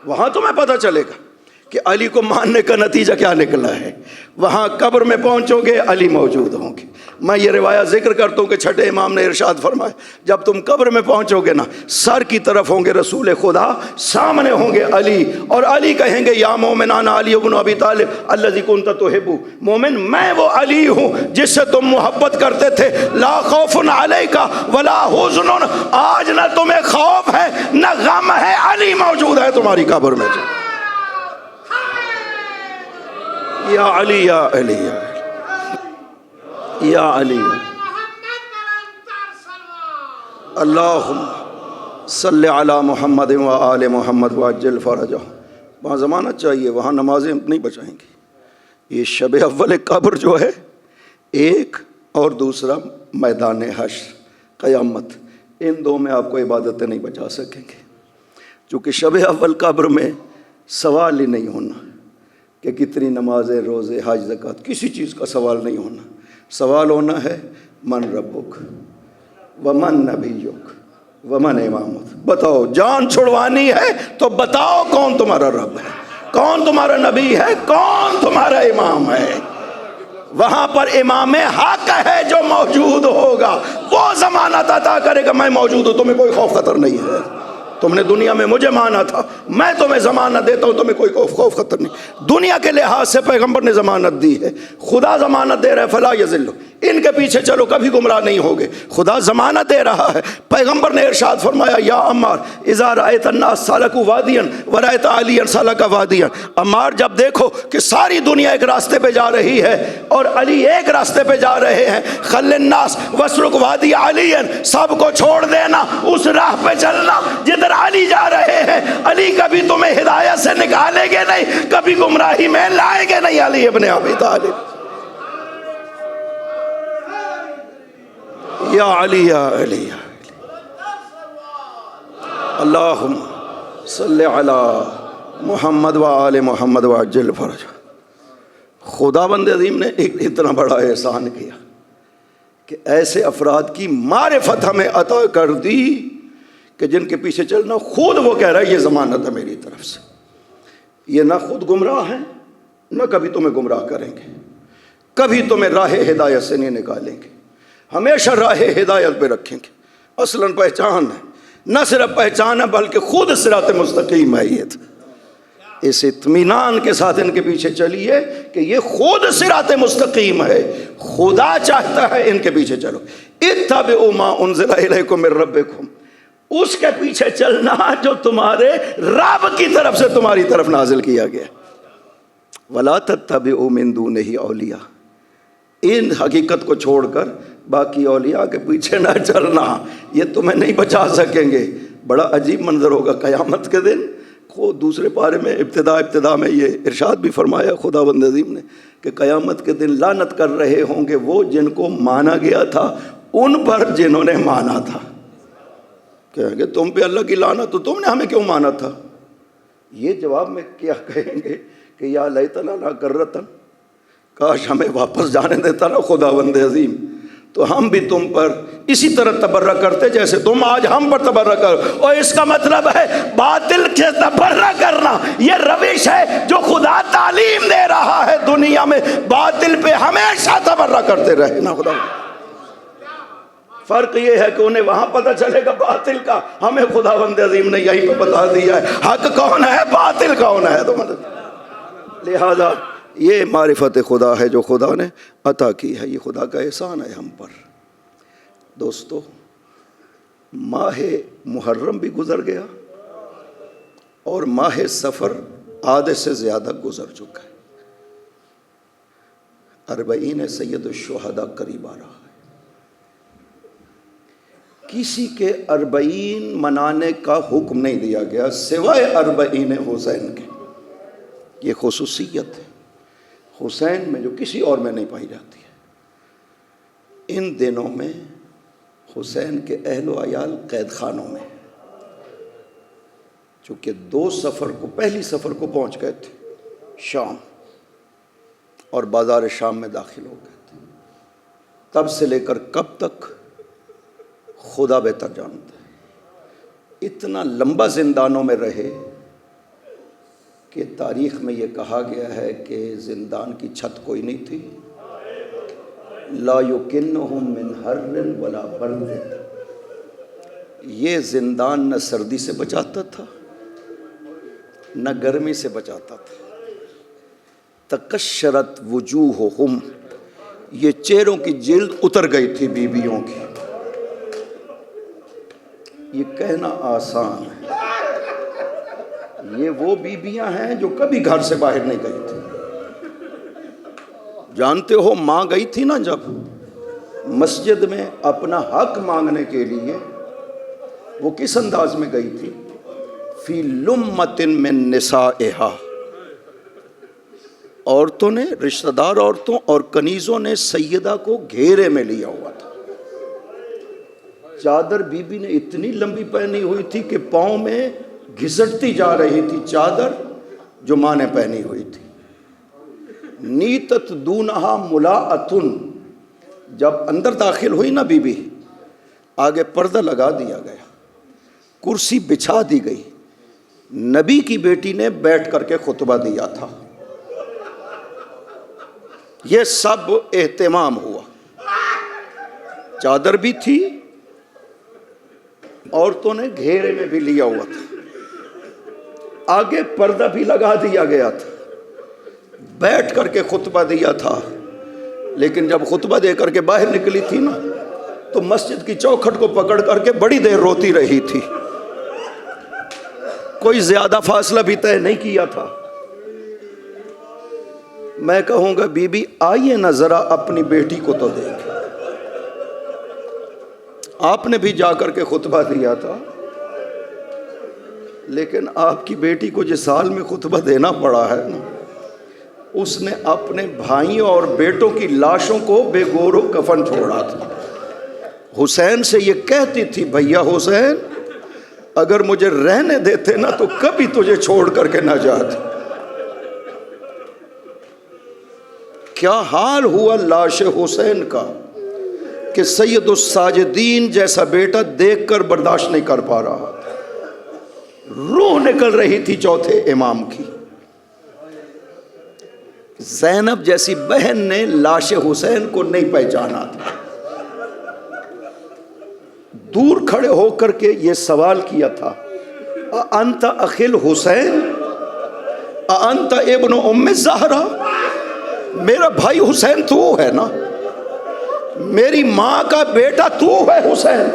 S1: وہاں تمہیں پتہ چلے گا کہ علی کو ماننے کا نتیجہ کیا نکلا ہے۔ وہاں قبر میں پہنچو گے علی موجود ہوں گے۔ میں یہ روایت ذکر کرتا ہوں کہ چھٹے امام نے ارشاد فرمایا جب تم قبر میں پہنچو گے نا، سر کی طرف ہوں گے رسول خدا، سامنے ہوں گے علی، اور علی کہیں گے یا مومنان علی ابن ابی طالب الذی کنت تحب، مومن میں وہ علی ہوں جس سے تم محبت کرتے تھے، لا خوف علیک ولا حزن، آج نہ تمہیں خوف ہے نہ غم ہے، علی موجود ہے تمہاری قبر میں۔ یا علی یا علی یا علی، اللہم صلی علی محمد و آل محمد وعجل فرجہ۔ وہاں ضمانت چاہیے، وہاں نمازیں نہیں بچائیں گی۔ یہ شب اول قبر جو ہے ایک، اور دوسرا میدان حشر، قیامت، ان دو میں آپ کو عبادتیں نہیں بچا سکیں گے، چونکہ شب اول قبر میں سوال ہی نہیں ہونا کہ کتنی نمازیں، روزے، حج، زکوٰۃ، کسی چیز کا سوال نہیں ہونا۔ سوال ہونا ہے من ربک ومن نبیک ومن امامک، بتاؤ جان چھڑوانی ہے تو بتاؤ کون تمہارا رب ہے، کون تمہارا نبی ہے، کون تمہارا امام ہے۔ وہاں پر امام حق ہے جو موجود ہوگا، وہ ضمانت عطا کرے گا میں موجود ہوں، تمہیں کوئی خوف خطر نہیں ہے، تم نے دنیا میں مجھے مانا تھا، میں تمہیں ضمانت دیتا ہوں، تمہیں کوئی خوف خطر نہیں۔ دنیا کے لحاظ سے پیغمبر نے ضمانت دی ہے، خدا ضمانت دے رہا ہے فلا یضلوا، ان کے پیچھے چلو کبھی گمراہ نہیں ہوگے، خدا ضمانت دے رہا ہے۔ پیغمبر نے ارشاد فرمایا یا عمار اذا رأیت الناس سلکوا وادیا ورأیت علیا سلک وادیا، عمار جب دیکھو کہ ساری دنیا ایک راستے پہ جا رہی ہے اور علی ایک راستے پہ جا رہے ہیں، خل الناس واسلک وادی علی، سب کو چھوڑ دینا، اس راہ پہ چلنا جدھر علی جا رہے ہیں۔ علی کبھی تمہیں ہدایت سے نکالیں گے نہیں، کبھی گمراہی میں لائیں گے نہیں۔ علی ابن ابی طالب، یا علی یا علی یا علی، اللہم صلی علی محمد و آل محمد وعجل فرج۔ خداوند عظیم نے ایک اتنا بڑا احسان کیا کہ ایسے افراد کی معرفت ہمیں عطا کر دی کہ جن کے پیچھے چلنا، خود وہ کہہ رہا ہے یہ ضمانت ہے میری طرف سے، یہ نہ خود گمراہ ہیں نہ کبھی تمہیں گمراہ کریں گے، کبھی تمہیں راہ ہدایت سے نہیں نکالیں گے، ہمیشہ راہ ہدایت پہ رکھیں گے۔ اصلاً پہچان ہے، نہ صرف پہچان ہے بلکہ خود صراط مستقیم ہے۔ یہ اس اطمینان کے ساتھ ان کے پیچھے چلیے کہ یہ خود صراط مستقیم ہے، خدا چاہتا ہے ان کے پیچھے چلو۔ اتبعوا ما انزل الیکم من ربکم، اس کے پیچھے چلنا جو تمہارے رب کی طرف سے تمہاری طرف نازل کیا گیا۔ ولا تتبعوا من دونہ اولیاء، ان حقیقت کو چھوڑ کر باقی اولیاء کے پیچھے نہ چلنا، یہ تمہیں نہیں بچا سکیں گے۔ بڑا عجیب منظر ہوگا قیامت کے دن۔ دوسرے پارے میں ابتدا میں یہ ارشاد بھی فرمایا خداوند عظیم نے کہ قیامت کے دن لعنت کر رہے ہوں گے وہ جن کو مانا گیا تھا ان پر جنہوں نے مانا تھا۔ کہیں گے تم پہ اللہ کی لعنت، تو تم نے ہمیں کیوں مانا تھا؟ یہ جواب میں کیا کہیں گے کہ یا لیتنا لا کرتن، کاش ہمیں واپس جانے دیتا نا خداوند عظیم، تو ہم بھی تم پر اسی طرح تبرہ کرتے جیسے تم آج ہم پر تبرہ کرو۔ اور اس کا مطلب ہے باطل کے تبرہ کرنا، یہ روش ہے جو خدا تعلیم دے رہا ہے دنیا میں، باطل پہ ہمیشہ تبرہ کرتے رہے نا خدا۔ فرق یہ ہے کہ انہیں وہاں پتہ چلے گا باطل کا، ہمیں خداوند عظیم نے یہیں پہ بتا دیا ہے حق کون ہے باطل کون ہے۔ تو لہذا یہ معرفت خدا ہے جو خدا نے عطا کی ہے، یہ خدا کا احسان ہے ہم پر۔ دوستو، ماہ محرم بھی گزر گیا اور ماہ سفر آدھے سے زیادہ گزر چکا ہے، 40 سید الشہداء قریب آ رہا ہے۔ کسی کے 40 منانے کا حکم نہیں دیا گیا سوائے 40 حسین کے۔ یہ خصوصیت ہے حسین میں جو کسی اور میں نہیں پائی جاتی ہے۔ ان دنوں میں حسین کے اہل و عیال قید خانوں میں، چونکہ 2 سفر کو، پہلی سفر کو پہنچ گئے تھے شام اور بازار شام میں داخل ہو گئے تھے، تب سے لے کر کب تک خدا بہتر جانتا ہے۔ اتنا لمبا زندانوں میں رہے کہ تاریخ میں یہ کہا گیا ہے کہ زندان کی چھت کوئی نہیں تھی، لا یکنہم من حر ولا برد، یہ زندان نہ سردی سے بچاتا تھا نہ گرمی سے بچاتا تھا۔ تقشرت وجوہہم، یہ چہروں کی جلد اتر گئی تھی بیویوں کی۔ یہ کہنا آسان ہے، یہ وہ بیویاں ہیں جو کبھی گھر سے باہر نہیں گئی تھی۔ جانتے ہو ماں گئی تھی نا جب مسجد میں اپنا حق مانگنے کے لیے، وہ کس انداز میں گئی تھی؟ فی لمۃ من نسائہا، عورتوں نے، رشتہ دار عورتوں اور کنیزوں نے سیدہ کو گھیرے میں لیا ہوا تھا، چادر بی بی نے اتنی لمبی پہنی ہوئی تھی کہ پاؤں میں گھسٹتی جا رہی تھی چادر جو ماں نے پہنی ہوئی تھی۔ نیتت دونہا ملاءتن، جب اندر داخل ہوئی نا بی بی، آگے پردہ لگا دیا گیا، کرسی بچھا دی گئی، نبی کی بیٹی نے بیٹھ کر کے خطبہ دیا تھا۔ یہ سب اہتمام ہوا، چادر بھی تھی، عورتوں نے گھیرے میں بھی لیا ہوا تھا، آگے پردہ بھی لگا دیا گیا تھا، بیٹھ کر کے خطبہ دیا تھا۔ لیکن جب خطبہ دے کر کے باہر نکلی تھی نا تو مسجد کی چوکھٹ کو پکڑ کر کے بڑی دیر روتی رہی تھی، کوئی زیادہ فاصلہ بھی طے نہیں کیا تھا۔ میں کہوں گا بی بی آئیے نہ ذرا اپنی بیٹی کو تو دیکھیں، آپ نے بھی جا کر کے خطبہ دیا تھا، لیکن آپ کی بیٹی کو جس سال میں خطبہ دینا پڑا ہے نا، اس نے اپنے بھائیوں اور بیٹوں کی لاشوں کو بے گور و کفن چھوڑا تھا۔ حسین سے یہ کہتی تھی، بھیا حسین اگر مجھے رہنے دیتے نا تو کبھی تجھے چھوڑ کر کے نہ جاتے۔ کیا حال ہوا لاش حسین کا کہ سید الساجدین جیسا بیٹا دیکھ کر برداشت نہیں کر پا رہا تھا، روح نکل رہی تھی چوتھے امام کی۔ زینب جیسی بہن نے لاش حسین کو نہیں پہچانا تھا، دور کھڑے ہو کر کے یہ سوال کیا تھا، انت اخل حسین انت ابن ام زہرا، میرا بھائی حسین تو ہے نا، میری ماں کا بیٹا تو ہے حسین۔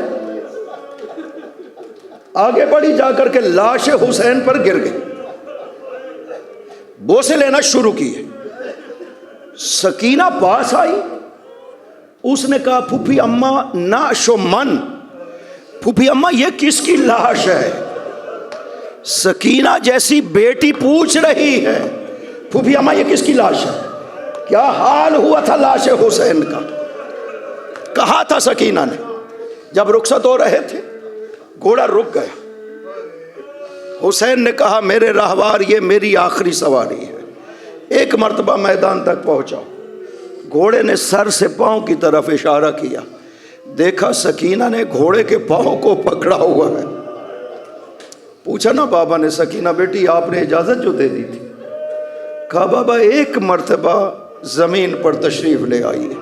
S1: آگے بڑھی جا کر کے لاش حسین پر گر گئی، بوسے لینا شروع کیے۔ سکینہ پاس آئی، اس نے کہا پھوپھی اماں نعش و من، پھوپھی اماں یہ کس کی لاش ہے؟ سکینہ جیسی بیٹی پوچھ رہی ہے، پھوپھی اماں یہ کس کی لاش ہے؟ کیا حال ہوا تھا لاش حسین کا؟ کہا تھا سکینہ نے، جب رخصت ہو رہے تھے گھوڑا رک گیا، حسین نے کہا میرے راہوار یہ میری آخری سواری ہے، ایک مرتبہ میدان تک پہنچاؤ۔ گھوڑے نے سر سے پاؤں کی طرف اشارہ کیا، دیکھا سکینہ نے گھوڑے کے پاؤں کو پکڑا ہوا ہے۔ پوچھا نا بابا نے، سکینہ بیٹی آپ نے اجازت جو دے دی تھی؟ کہا بابا ایک مرتبہ زمین پر تشریف لے آئیے۔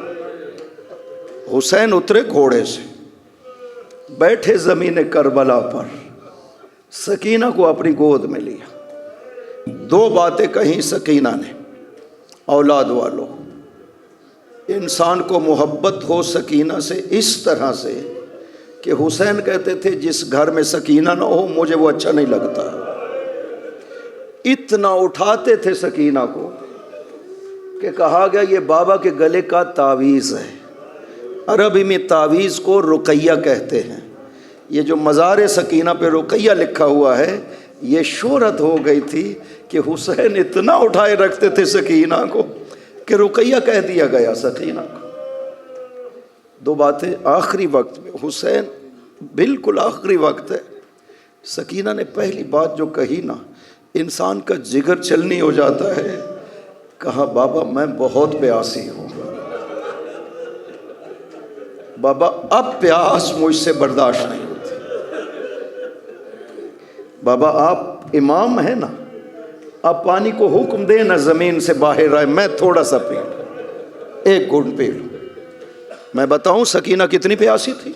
S1: حسین اترے گھوڑے سے، بیٹھے زمین کربلا پر، سکینہ کو اپنی گود میں لیا۔ دو باتیں کہیں سکینہ نے، اولاد والو، انسان کو محبت ہو سکینہ سے اس طرح سے کہ حسین کہتے تھے جس گھر میں سکینہ نہ ہو مجھے وہ اچھا نہیں لگتا، اتنا اٹھاتے تھے سکینہ کو کہ کہا گیا یہ بابا کے گلے کا تعویذ ہے۔ عربی میں تعویذ کو رقیہ کہتے ہیں۔ یہ جو مزار سکینہ پہ رقیہ لکھا ہوا ہے، یہ شہرت ہو گئی تھی کہ حسین اتنا اٹھائے رکھتے تھے سکینہ کو کہ رقیہ کہہ دیا گیا سکینہ کو۔ دو باتیں آخری وقت میں، حسین بالکل آخری وقت ہے، سکینہ نے پہلی بات جو کہی نا، انسان کا جگر چلنی ہو جاتا ہے، کہا بابا میں بہت پیاسی ہوں، بابا اب پیاس مجھ سے برداشت نہیں ہوتی، بابا آپ امام ہیں نا، آپ پانی کو حکم دیں نا زمین سے باہر آئے، میں تھوڑا سا پی لوں، ایک گھونٹ پی لوں۔ میں بتاؤں سکینہ کتنی پیاسی تھی؟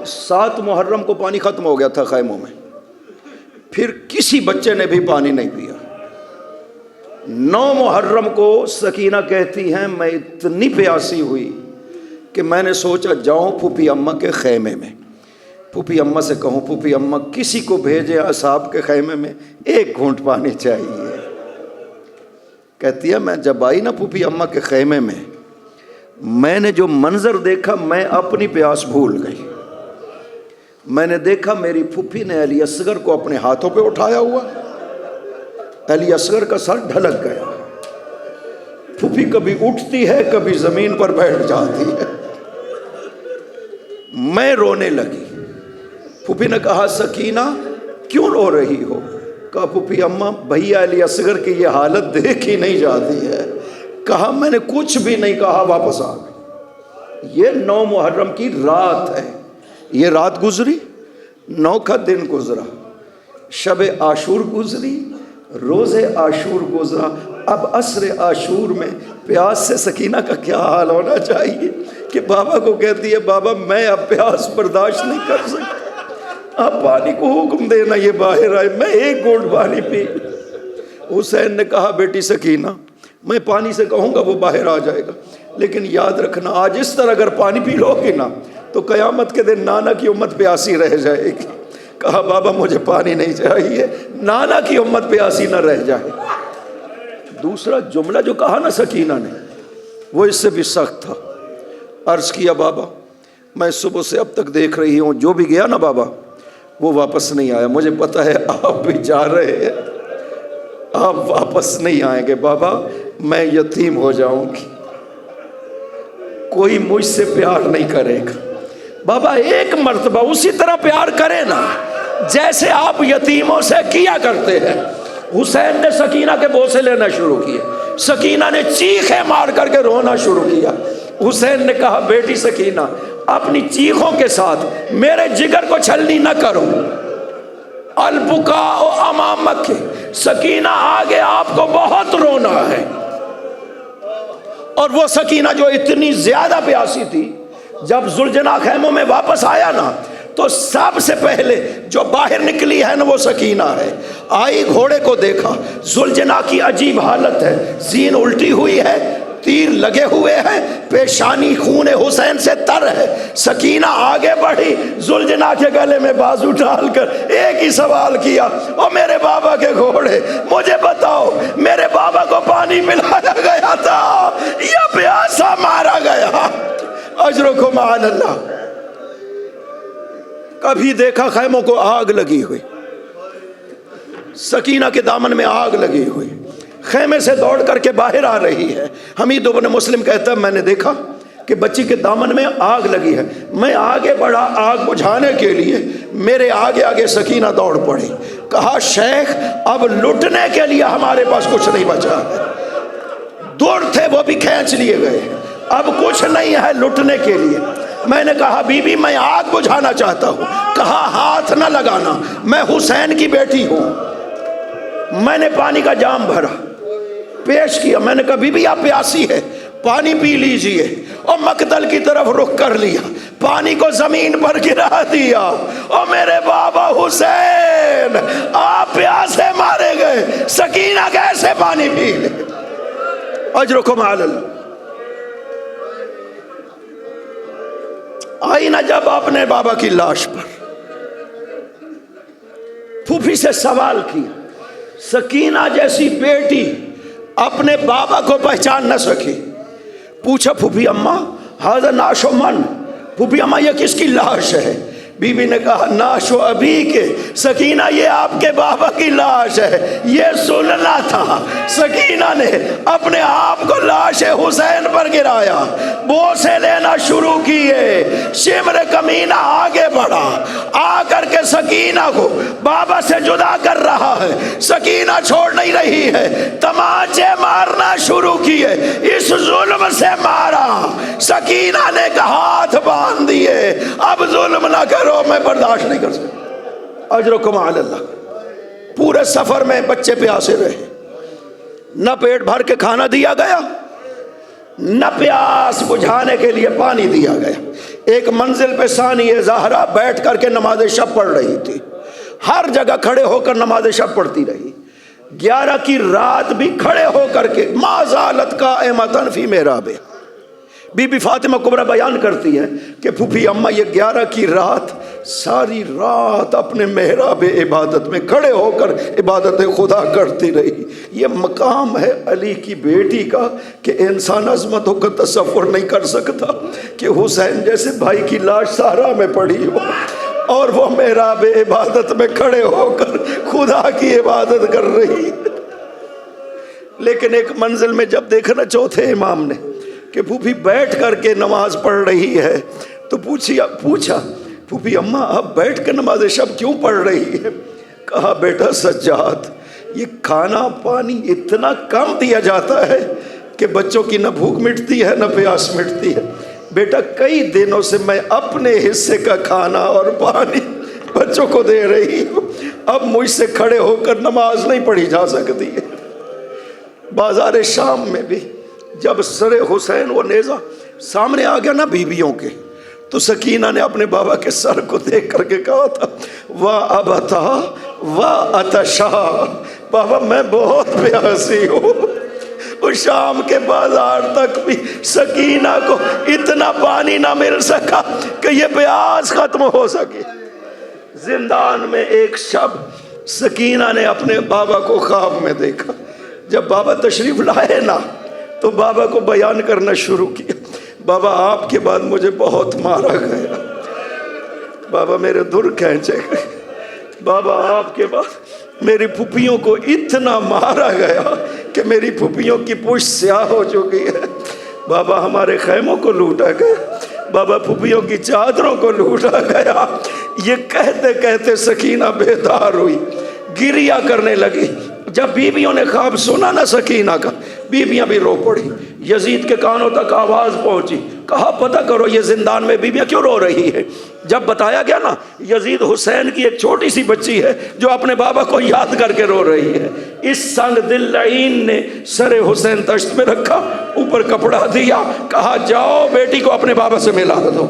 S1: 7 محرم کو پانی ختم ہو گیا تھا خیموں میں، پھر کسی بچے نے بھی پانی نہیں پیا۔ 9 محرم کو سکینہ کہتی ہیں میں اتنی پیاسی ہوئی کہ میں نے سوچا جاؤں پھوپھی اماں کے خیمے میں، پھوپھی اماں سے کہوں پھوپھی اماں کسی کو بھیجے اصحاب کے خیمے میں، ایک گھونٹ پانی چاہیے۔ کہتی ہے میں جب آئی نا پھوپھی اماں کے خیمے میں، میں نے جو منظر دیکھا میں اپنی پیاس بھول گئی۔ میں نے دیکھا میری پھوپھی نے علی اصغر کو اپنے ہاتھوں پہ اٹھایا ہوا، علی اصغر کا سر ڈھلک گیا، پھوپھی کبھی اٹھتی ہے کبھی زمین پر بیٹھ جاتی ہے۔ میں رونے لگی۔ پھوپھی نے کہا سکینہ کیوں رو رہی ہو؟ کہا پھوپھی اماں بھیا علی اصغر کی یہ حالت دیکھی نہیں جاتی ہے۔ کہا میں نے کچھ بھی نہیں کہا، واپس آ گئی۔ یہ 9 محرم کی رات ہے، یہ رات گزری، 9 کا دن گزرا، شب عاشور گزری، روز عاشور گزرا۔ اب عصر عاشور میں پیاس سے سکینہ کا کیا حال ہونا چاہیے کہ بابا کو کہتی ہے بابا میں اب پیاس برداشت نہیں کر سکتی، آپ پانی کو حکم دینا یہ باہر آئے، میں ایک گھونٹ پانی پی۔ حسین نے کہا بیٹی سکینہ میں پانی سے کہوں گا وہ باہر آ جائے گا، لیکن یاد رکھنا آج اس طرح اگر پانی پی لو گی نا تو قیامت کے دن نانا کی امت پیاسی رہ جائے گی۔ کہا بابا مجھے پانی نہیں چاہیے، نانا کی امت پیاسی نہ رہ جائے۔ دوسرا جملہ جو کہا نا سکینہ نے وہ اس سے بھی سخت تھا۔ عرض کیا بابا میں صبح سے اب تک دیکھ رہی ہوں جو بھی گیا نا بابا وہ واپس نہیں آیا، مجھے پتا ہے آپ بھی جا رہے ہیں، آپ واپس نہیں آئیں گے، بابا میں یتیم ہو جاؤں گی، کوئی مجھ سے پیار نہیں کرے گا۔ بابا ایک مرتبہ اسی طرح پیار کرے نا جیسے آپ یتیموں سے کیا کرتے ہیں۔ حسین نے سکینہ کے بوسے لینا شروع کیے، سکینہ نے چیخیں مار کر کے رونا شروع کیا۔ حسین نے کہا بیٹی سکینہ اپنی چیخوں کے ساتھ میرے جگر کو چھلنی نہ کرو، البکاء امامک، سکینہ آگے آپ کو بہت رونا ہے۔ اور وہ سکینہ جو اتنی زیادہ پیاسی تھی جب ذوالجناح خیموں میں واپس آیا نا تو سب سے پہلے جو باہر نکلی ہے نا وہ سکینہ ہے۔ آئی گھوڑے کو دیکھا، ذوالجناح کی عجیب حالت ہے، زین الٹی ہوئی ہے، تیر لگے ہوئے ہیں، پیشانی خون حسین سے تر ہے۔ سکینہ آگے بڑھی، ذوالجناح کے گلے میں بازو ڈال کر ایک ہی سوال کیا، او میرے بابا کے گھوڑے مجھے بتاؤ میرے بابا کو پانی پلایا گیا تھا یا پیاسا مارا گیا؟ اجرکم علی اللہ۔ کبھی دیکھا خیموں کو آگ لگی ہوئی، سکینہ کے دامن میں آگ لگی ہوئی، خیمے سے دوڑ کر کے باہر آ رہی ہے۔ حمید بن مسلم کہتا ہے میں نے دیکھا کہ بچی کے دامن میں آگ لگی ہے، میں آگے بڑھا آگ بجھانے کے لیے، میرے آگے آگے سکینہ دوڑ پڑی۔ کہا شیخ اب لٹنے کے لیے ہمارے پاس کچھ نہیں بچا ہے، دور تھے وہ بھی کھینچ لیے گئے، اب کچھ نہیں ہے لٹنے کے لیے۔ میں نے کہا بی بی میں آگ بجھانا چاہتا ہوں۔ کہا ہاتھ نہ لگانا، میں حسین کی بیٹی ہوں۔ میں نے پانی کا جام بھرا، پیش کیا، میں نے کہا بی بی آپ پیاسی ہے پانی پی لیجئے، اور مقتل کی طرف رخ کر لیا، پانی کو زمین پر گرا دیا، اور میرے بابا حسین آپ پیاسے مارے گئے، سکینہ کیسے پانی پی لے؟ اجرکم علی اللہ۔ آئی نا جب اپنے بابا کی لاش پر پھوپھی سے سوال کیا، سکینہ جیسی بیٹی اپنے بابا کو پہچان نہ سکی، پوچھا پھوپھی اماں ہذا نعش من، پھوپھی اماں یہ کس کی لاش ہے؟ بی بی نے کہا نعش ابی کے، سکینہ یہ آپ کے بابا کی لاش ہے، یہ سننا تھا۔ سکینہ نے اپنے آپ کو لاش حسین پر گرایا، بوسے لینا شروع کیے، شمر کمینہ آگے بڑھا، آ کر کے سکینہ کو بابا سے جدا کر رہا ہے، سکینہ چھوڑ نہیں رہی ہے، تماچے مارنا شروع کیے، اس ظلم سے مارا۔ سکینہ نے ہاتھ باندھ دیے، اب ظلم نہ کرو میں برداشت نہیں کر سکتا۔ اجرکم علی اللہ۔ پورے سفر میں بچے پیاسے رہے، نہ پیٹ بھر کے کھانا دیا گیا، نہ پیاس بجھانے کے لیے پانی دیا گیا۔ ایک منزل پہ ثانی زہرا بیٹھ کر کے نماز شب پڑھ رہی تھی، ہر جگہ کھڑے ہو کر نماز شب پڑھتی رہی۔ 11 کی رات بھی کھڑے ہو کر کے ما زالت قائمۃ فی محرابہا۔ بی بی فاطمہ کبریٰ بیان کرتی ہے کہ پھوپھی اماں یہ 11 کی رات ساری رات اپنے محراب عبادت میں کھڑے ہو کر عبادت خدا کرتی رہی۔ یہ مقام ہے علی کی بیٹی کا کہ انسان عظمتوں کا تصور نہیں کر سکتا کہ حسین جیسے بھائی کی لاش صحرا میں پڑی ہو اور وہ محراب عبادت میں کھڑے ہو کر خدا کی عبادت کر رہی۔ لیکن ایک منزل میں جب دیکھنا چوتھے امام نے کہ پھوپھی بیٹھ کر کے نماز پڑھ رہی ہے، تو پوچھا پھوپھی اماں آپ بیٹھ کے نماز شب کیوں پڑھ رہی ہے؟ کہا بیٹا سجاد، یہ کھانا پانی اتنا کم دیا جاتا ہے کہ بچوں کی نہ بھوک مٹتی ہے نہ پیاس مٹتی ہے۔ بیٹا کئی دنوں سے میں اپنے حصے کا کھانا اور پانی بچوں کو دے رہی ہوں، اب مجھ سے کھڑے ہو کر نماز نہیں پڑھی جا سکتی ہے۔ بازار شام میں بھی جب سر حسین وہ نیزہ سامنے آ گیا نا بیویوں کے، تو سکینہ نے اپنے بابا کے سر کو دیکھ کر کے کہا تھا واہ ابتا واہ اتشا، بابا میں بہت پیاسی ہوں۔ اور شام کے بازار تک بھی سکینہ کو اتنا پانی نہ مل سکا کہ یہ پیاس ختم ہو سکے۔ زندان میں ایک شب سکینہ نے اپنے بابا کو خواب میں دیکھا۔ جب بابا تشریف لائے نا تو بابا کو بیان کرنا شروع کیا، بابا آپ کے بعد مجھے بہت مارا گیا، بابا میرے دور کھینچے گئے، بابا آپ کے بعد میری پھوپھیوں کو اتنا مارا گیا کہ میری پھوپھیوں کی پشت سیاہ ہو چکی ہے، بابا ہمارے خیموں کو لوٹا گیا، بابا پھوپھیوں کی چادروں کو لوٹا گیا۔ یہ کہتے کہتے سکینہ بیدار ہوئی، گریہ کرنے لگی۔ جب بیویوں نے خواب سنا نا سکینہ کا، بیویاں بھی رو پڑی۔ یزید کے کانوں تک آواز پہنچی، کہا پتہ کرو یہ زندان میں بیویاں کیوں رو رہی ہے۔ جب بتایا گیا نا یزید حسین کی ایک چھوٹی سی بچی ہے جو اپنے بابا کو یاد کر کے رو رہی ہے۔ اس سنگ دل لعین نے سر حسین تشت میں رکھا، اوپر کپڑا دیا، کہا جاؤ بیٹی کو اپنے بابا سے ملا دو۔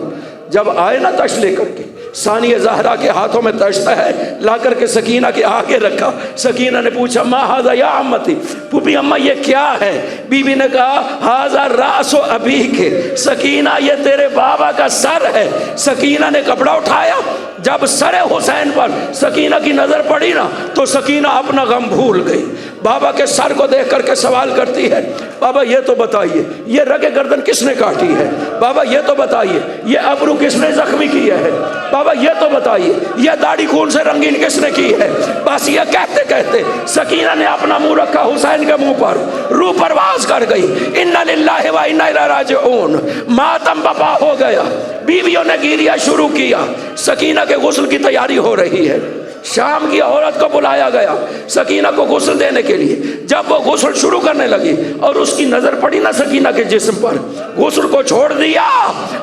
S1: جب آئے نا تشت لے کر کے، ثانیہ زہرا کے ہاتھوں میں تشت ہے، لا کر کے سکینہ کے آگے رکھا۔ سکینہ نے پوچھا ما ھذا یا عمتی، پھوپھی اماں یہ کیا ہے؟ بی بی نے کہا ھذا راس ابیک، سکینہ یہ تیرے بابا کا سر ہے۔ سکینہ نے کپڑا اٹھایا، جب سر حسین پر سکینہ کی نظر پڑی نا تو سکینہ اپنا غم بھول گئی، بابا کے سر کو دیکھ کر کے سوال کرتی ہے بابا یہ تو بتائیے یہ رگ گردن کس نے کاٹی ہے؟ بابا یہ تو بتائیے یہ ابرو کس نے زخمی کیا ہے؟ بابا یہ تو بتائیے یہ داڑھی خون سے رنگین کس نے کی ہے؟ بس یہ کہتے کہتے سکینہ نے اپنا منہ رکھا حسین کے منہ پر، روح پرواز کر گئی۔ انا للہ و انا الیہ راجعون، ماتم بپا ہو گیا۔ بیویوں نے گیریا شروع کیا، سکینہ کے غسل کی تیاری ہو رہی ہے۔ شام کی عورت کو بلایا گیا سکینہ کو غسل دینے کے لیے۔ جب وہ غسل شروع کرنے لگی اور اس کی نظر پڑی نا سکینہ کے جسم پر، غسل کو چھوڑ دیا،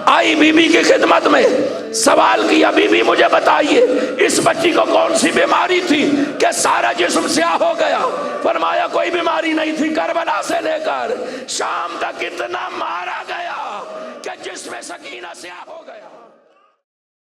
S1: آئی بی بی کی خدمت میں، سوال کیا بی بی مجھے بتائیے اس بچی کو کون سی بیماری تھی کہ سارا جسم سیاہ ہو گیا؟ فرمایا کوئی بیماری نہیں تھی، کربلا سے لے کر شام تک اتنا مارا گیا کہ جسم سکینہ سیاہ ہو گیا۔